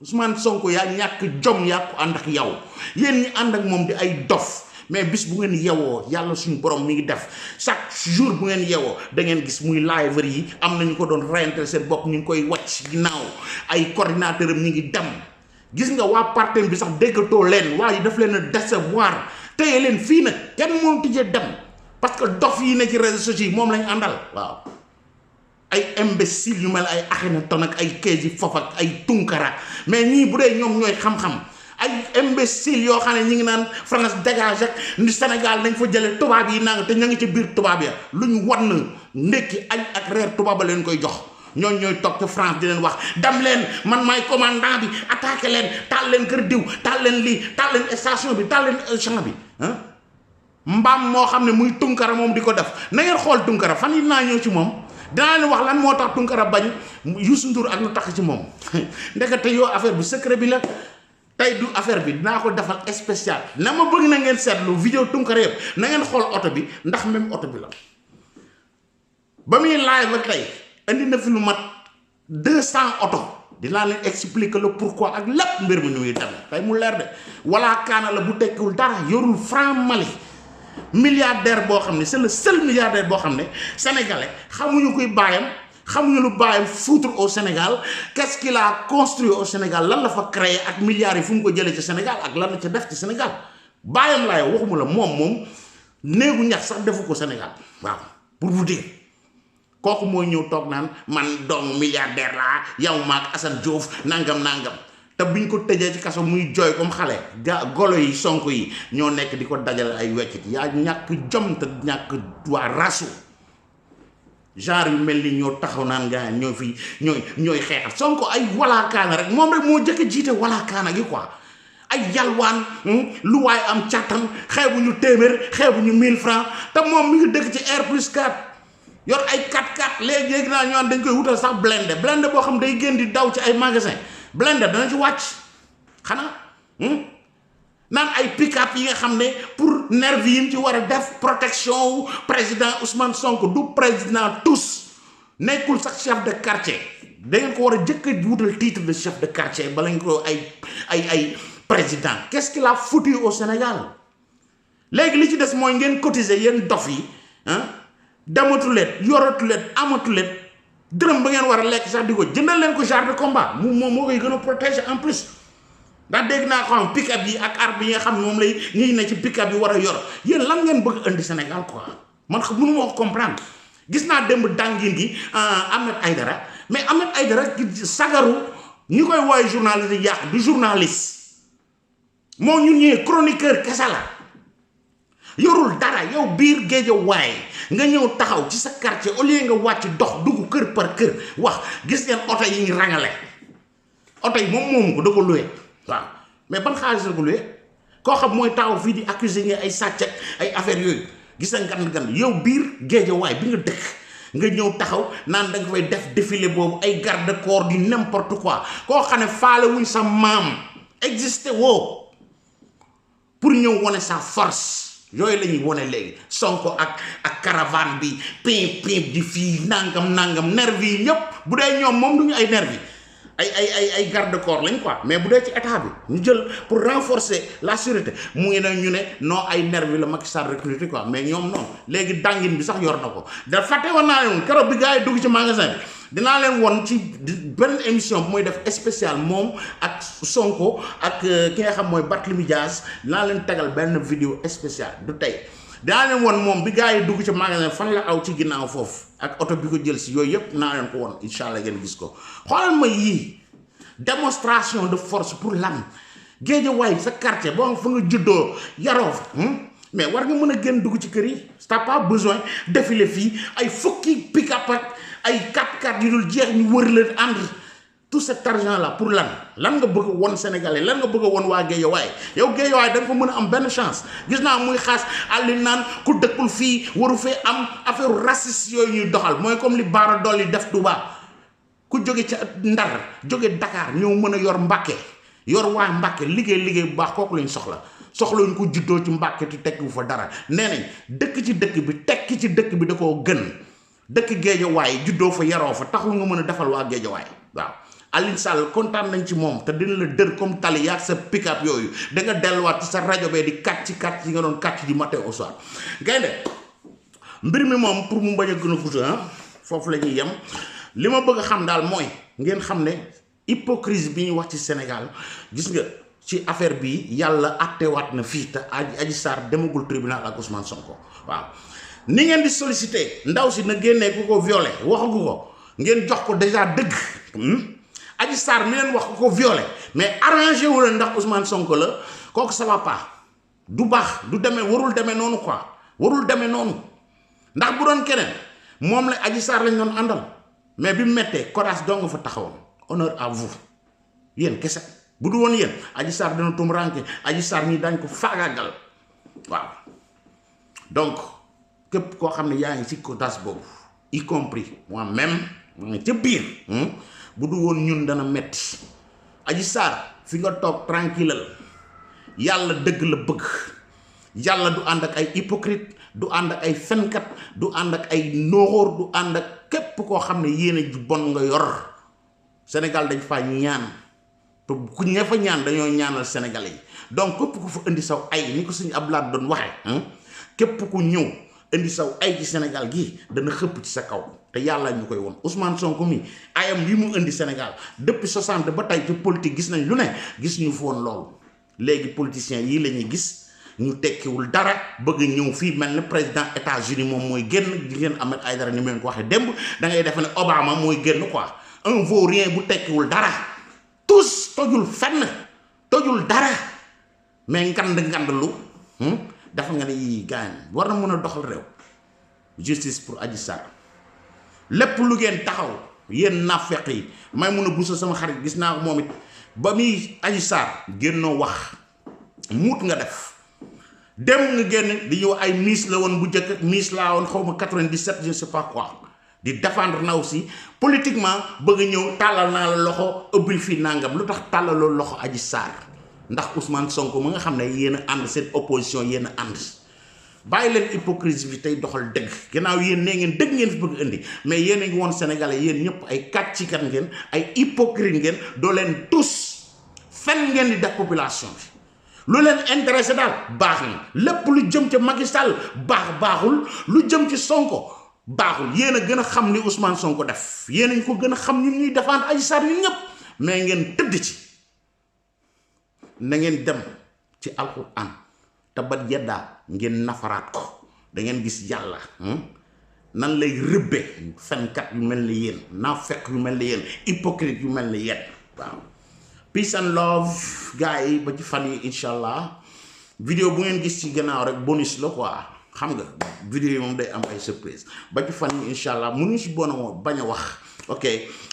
Ousmane Sonko yaa ñàkk jom yaa ko ànd ak yow yéen ñi ànd ak moom di ay dof mais bis bu ngeen yewoo yàlla suñu borom mi ngi def chaque jour bu ngeen yewoo da ngeen gis muy live yi am na ñu ko doon reyante seen bopp ñu ngi koy wàcc ginnaaw ay coordinateur am ñu ngi dem gis nga waa parti bi sax déggatoo leen waaye daf leen a décevoir téye leen fii nag kenn mënu tijjee dem parce que dof yi ne ci réseaux sociaux yi moom lañ àndal waaw ay imbécile yu mel ay Akhenaton ak ay Kéji Fof ak ay Tunkara mais ñii bu dee ñoom ñooy xam-xam ay imbécile yoo xam ne ñi ngi naan France dégage ak ni Sénégal nañ fa jële tubaab yi nanga te ña ngi ci biir tubaab ya lu ñu wan ndekki añ ak reer tubaab ba leen koy jox ñooñ ñooy toog ci France di leen wax dam leen man maay commandant bi attaqué leen taal leen kër diw taal leen lii taal leen station bi taal leen champ bi mbaam moo xam ne muy Tunkara moom di ko def na ngeen xool Tunkara fan yi naa ñëw ci moom dinaa leen wax lan moo tax Tunkara bañ Youssou Ndour ak lu tax ci moom ndekete yoo affaire bi secret bi la tey du affaire bi dinaa ko defal spécial na ma bëgg na ngeen seetlu vidéo Tunkara yëpp na ngeen xool oto bi ndax même oto bi la ba muy live ba tey indi na fi lu mat 200 oto dinaa leen expliquer le pourquoi ak lépp mbir mi nu muy demee tey mu leer de wala kaana la bu tekkiwul dara yorul franc Mali milliardaire boo xam ne c'est le seul milliardaire boo xam ne sénégalais xamuñu kuy baayam xamuñu lu baayam foutre au Sénégal qu'est-ce qu'il a construit au Sénégal lan la fa créé ak milliards yi fu mu ko jëlee ci Sénégal ak lan la ca def ci Sénégal baayam laay waxuma la moom néegu ñax sax defu ko Sénégal waaw pour vous dire kooku mooy ñëw toog naan man doomu milliardaire laa yow maag Assane Diouf nangam te biñ ko tëjee ci kaso muy jooy comme xale golo yi Sonko yi ñoo nekk di ko dajale ay weccit yaa ñàkk jom te ñàkk waa rasu genre yu mel ni ñoo taxaw naan nga ñoo fi ñooy xeexat Sonko ay walaakaana rek moom rek moo jëkk jiite walaakaana gi quoi ay yalwaan lu waay am càttan xeebuñu téeméer xeebuñu 1000 francs te moom mi ngi dëkk ci R+4 yor ay 4x4 léegi naa ñoo dañ koy wutal sax blindé boo xam day génn di daw ci ay magasin blindé dana ci wàcc xanaa naan ay pick-up yi nga xam ne pour nervi yi mu ci war a def protection wu président Ousmane Sonko du président tous nekkul sax chef de quartier da ngeen ko war a jëkk a wutal titre de chef de quartier bala nga ko ay président qu'est-ce qu'il a foutu au Sénégal léegi li ci des mooy ngeen cotiser yéen dof yi dematu leen yoratu leen amatu leen dërëm ba ngeen war a lekk sax di ko jëndal leen ko char de combat moom moo koy gën a protéger en plus ndax dégg naa ko xam pick-up yi ak arme yi nga xam ne moom lay ñi ne ci pick-up yi war a yor yéen lan ngeen bëgg indi Sénégal quoi man mënu ma ko comprendre gis naa démb dàngin gi Ahmed Aïdara mais Ahmed Aïdara sagaru ñi koy wooye journaliste yi yàq du journaliste moo ñun ñëwee chroniqueur kese la yorul dara yow biir Guédiawaye nga ñëw taxaw ci sa quartier au lieu nga wàcc dox dugg kër par kër wax gis ngeen oto yi ñu rangale oto yi moom moomu ko da ko luwe waaw mais ban xaalis la ko luwe koo xam mooy taxaw fii di accuser ñi ay sàcc ak ay affaire yooyu gis nga gan yow biir Guédiawaye bi nga dëkk nga ñëw taxaw naan da nga fay def défilé boobu ay garde corps du n'importe quoi koo xam ne faale wuñ sa maam existé woo pour ñëw wane sa force yooyu la ñuy wone léegi Sonko ak caravane bi pimp di fii nangam nervi yi ñëpp bu dee ñoom moom du ñu ay nervi ay garde corps lañ quoi mais bu dee ci état bi ñu jël pour renforcer la sûreté mu ngi ne ñu ne non ay nervi la Macky Sall recruté quoi mais ñoom non léegi dàngin bi sax yor na ko da fàtte woon naa leen keroog bi gars yi dugg ci magasin bi dinaa leen won ci benn émission bu muy def spécial moom ak Sonko ak ki nga xam mooy Barthélémy Dias dinaa leen tegal benn vidéo spécial du tey dinaa leen won moom bi gars yi dugg ci magasin fan la aw ci ginnaaw foofu ak oto bi ko jël si yooyu yëpp naa leen ko won incha allah ngeen gis ko xoolal ma yii démonstration de force pour lan Guédiawaye sa quartier boo fa nga juddoo yaroo fa mais war nga mën a génn dugg ci kër yi t'as pas besoin défiler fii ay fukki pick-up ak ay 4x4 yu dul jeex ñu wër leen ànd tout cet argent là pour lan nga bëgg a won Sénégalais lan nga bëgg a won waa Guédiawaye yow Guédiawaye da nga fa mën a am benn chance gis naa muy xaas àlli naan ku dëkkul fii waru fee am affaire raciste yooyu ñuy doxal mooy comme li Bara Dolly def Touba ku jóge ca Ndar jóge Dakar ñëw mën a yor Mbàkke yor waa Mbàkke liggéey bu baax kooku lañ soxlawuñ ko juddoo ci Mbàkke te tekki fa dara nee nañ dëkk ci dëkk bi tekki ci dëkk bi da koo gën dëkk Guédiawaye juddoo fa yaroo fa taxul nga mën a defal waa Guédiawaye waaw Aliou Sall kontaan nañ ci moom te dina la dër comme tali yaag sa pick-up yooyu da nga delluwaat ci sa rajo bee di kàcc yi nga doon kàcc du matin au soir gaynde mbir mi moom pour mu bañ a gën a gudd foofu la ñuy yem li ma bëgg a xam daal mooy ngeen xam ne hypocrisie bi ñu wax ci Sénégal gis nga ci affaire bi yàlla attewaat na fii te Adji Sarr demagul tribunal ak Ousmane Sonko waaw ni ngeen di solliciter ndaw si na génnee ku ko violé waxagu ko ngeen jox ko déjà dëgg Adji Sarr mi leen wax ku ko violé mais arrangé wu leen ndax Ousmane Sonko la kooku ça va pas du baax du demee warul demee noonu quoi warul demee noonu ndax bu doon keneen moom la Adji Sarr lañ doon àndal mais bi mu méttee courage doo nga fa taxawoon honneur à vous yéen kese bu du woon yéen Adji Sarr dana tum ranke Adji Sarr ñi dañ ko faagaagal waaw donc képp koo xam ne yaa ngi ci courage boobu y compris moi même ma nga ca biir bu du woon ñun dana metti Adji Sarr fi nga toog tranquille yàlla dëgg la bëgg yàlla du ànd ak ay hypocrite du ànd ak ay fenkat du ànd ak ay nooxóor du ànd ak képp koo xam ne yéene ju bon nga yor Sénégal dañ fa ñaan te ku ña fa ñaan dañoo ñaanal Sénégalais yi donc képp ku fa indi saw ay ni ko suñu Abdoulaye doon waxee képp ku ñëw indi saw ay ci Sénégal gii dana xëpp ci sa kaw te yàlla ñu koy won Ousmane Sonko mi ayam yi mu indi Sénégal depuis 60 ba tey ci politique gis nañ lu ne gis ñu fa woon loolu léegi politiciens yii la ñuy gis ñu tekkiwul dara bëgg ñëw fii mel ne président États-Unis moom mooy génn di ngeen Ahmed Aïdara ni mu leen ko waxee démb da ngay defe ne Obama mooy génn quoi un vaurien bu tekkiwul dara tous tojul fenn tojul dara mais ngand lu dafa nga ne yii gaañ war na mën a doxal réew justice pour Adji Sarr lépp lu ngeen taxaw yéen naafeq yi may mun a busa sama xarit gis naa ko moom it ba muy Adji Sarr génnoo wax muut nga def dem nga génn di ñëw ay miss la woon bu njëkk miss laa woon xaw ma 97 je ne sais pas quoi di défendre na aussi politiquement bëgg ñëw tàllal naa la loxo ëbbil fii nangam lu tax tàllaloo loxo Adji Sarr ndax Ousmane Sonko mu nga xam ne yéen a ànd seen opposition yéen a ànd bàyyi leen hypocrisie bi tey doxal dëgg gannaaw yéen nee ngeen dëgg ngeen fi bëgg indi mais yéen a ngi woon Sénégalais yéen ñëpp ay kàccikat ngeen ay hypocrite ngeen doo leen tous fen ngeen di def population bi lu leen intéressé daal baax na lépp lu jëm ci Macky Sall baaxul lu jëm ci Sonko baaxul yéen a gën a xam ni Ousmane Sonko def yéen a ko gën a xam ñun ñuy défendre Adji Sarr ñun ñëpp mais ngeen tëdd ci na ngeen dem ci alquran te bat yeddaa ngeen nafaraat ko da ngeen gis yàlla nan lay rëbbe fenkat yu mel ni yéen naafeq yu mel ni yéen hypocrite yu mel ni yéen waaw peace and love gars yi ba ci fan yi incha allah vidéo bu ngeen gis ci gannaaw rek bonus la quoi xam nga vidéo yi moom day am ay surprise ba ci fan yi incha allah mënuñu si bañ a wax ok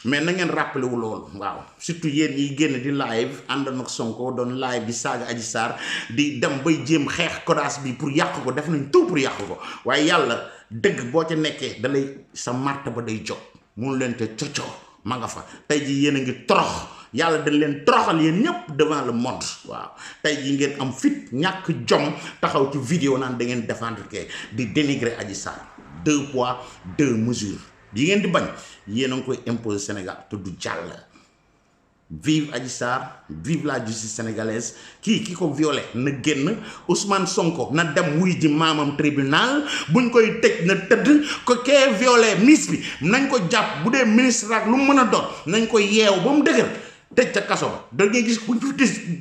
mais na ngeen rappelé wu loolu waaw surtout yéen yi génn di live ànd nag Sonko doon live di saaga Adji Sarr di dem bay jéem xeex kodaas bi pour yàq ko def nañ tout pour yàq ko waaye yàlla dëgg boo ca nekkee dalay sa marta ba day jóg mun leen te cocoo ma nga fa tey ji yéen a ngi torox yàlla dañ leen toroxal yéen ñëpp devant le monde waaw tey ji ngeen am fit ñàkk jom taxaw ci vidéo naan da ngeen défendre ke di dénigrer Adji Sarr 2 poids 2 mesures yi ngeen di bañ yéen a ngi koy imposer Sénégal te du jàll vive Adji Sarr vive la justice sénégalaise ki ko violé na génn Ousmane Sonko na dem wuy ji maamam tribunal buñ koy tëj na tëdd ko kee violé miss bi nañ ko jàpp bu dee ministre ak lu mu mën a doon nañ ko yeew ba mu dëgër tëj ca kaso ba da ngay gis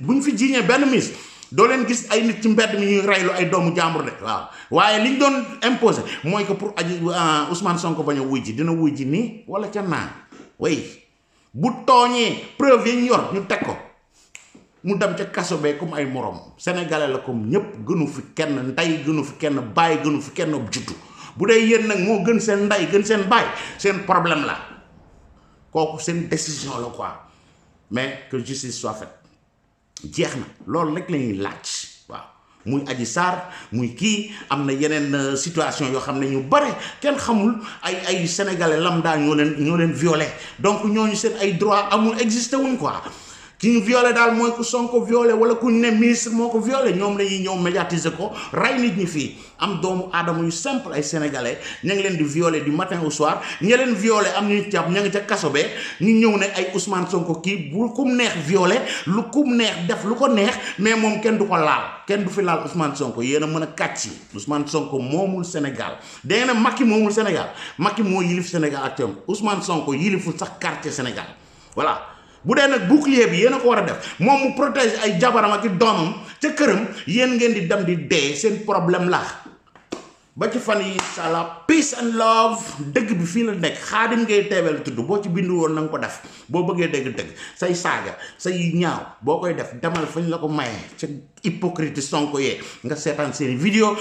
buñ fi jiiñee benn miss doo leen gis ay nit ci mbedd mi ñuy reylu ay doomu jàmbur de waaw waaye liñ doon imposé mooy que pour Ousmane Sonko bañ a wuy ji dina wuy ji nii wala ca naan way bu tooñee preuve yi ñu yor ñu teg ko mu dem ca kaso bee comme ay morom sénégalais la comme ñëpp gënu fi kenn ndey gënu fi kenn baay gënu fi kenn juddu bu dee yéen nag moo gën seen ndey gën seen baay seen problème la kooku seen décision la quoi mais que justice soit faite jeex na loolu rek la ñuy laaj waaw muy Adji Sarr muy kii am na yeneen situation yoo xam ne ñu bare kenn xamul ay sénégalais lambda ñoo leen violé donc ñooñu seen ay droit amul existé wuñ quoi ki ñu violé daal mooy ku Sonko violé wala ku ne ministre moo ko violé ñoom la ñuy ñëw médiatiser ko rey nit ñi fii am doomu aadama yu simple ay sénégalais ña ngi leen di violé du matin au soir ña leen violé am ñu jàpp ña ngi ca kaso bee ñu ñëw ne ay Ousmane Sonko kii bu kum neex violé lu kum neex def lu ko neex mais moom kenn du ko laal kenn du fi laal Ousmane Sonko yéen a mën a kàcc yi Ousmane Sonko moomul Sénégal dégg nga ne Macky moomul Sénégal Macky moo yilif Sénégal actuellement Ousmane Sonko yiliful sax quartier Sénégal voilà. bu dee nag bouclier bi yéen a ko war a def moom mu protéger ay jabaram ak i doomam ca këram yéen ngeen di dem di dee seen problème la ba ci fan yi incha allah peace and love dëgg bi fii la nekk Khadim Gueye TV la tudd boo ci bindu woon na nga ko def boo bëggee dëgg say saaga say ñaaw boo koy def demal fañ la ko mayee ca hypocrite Sonko yee nga seetaan seen vidéo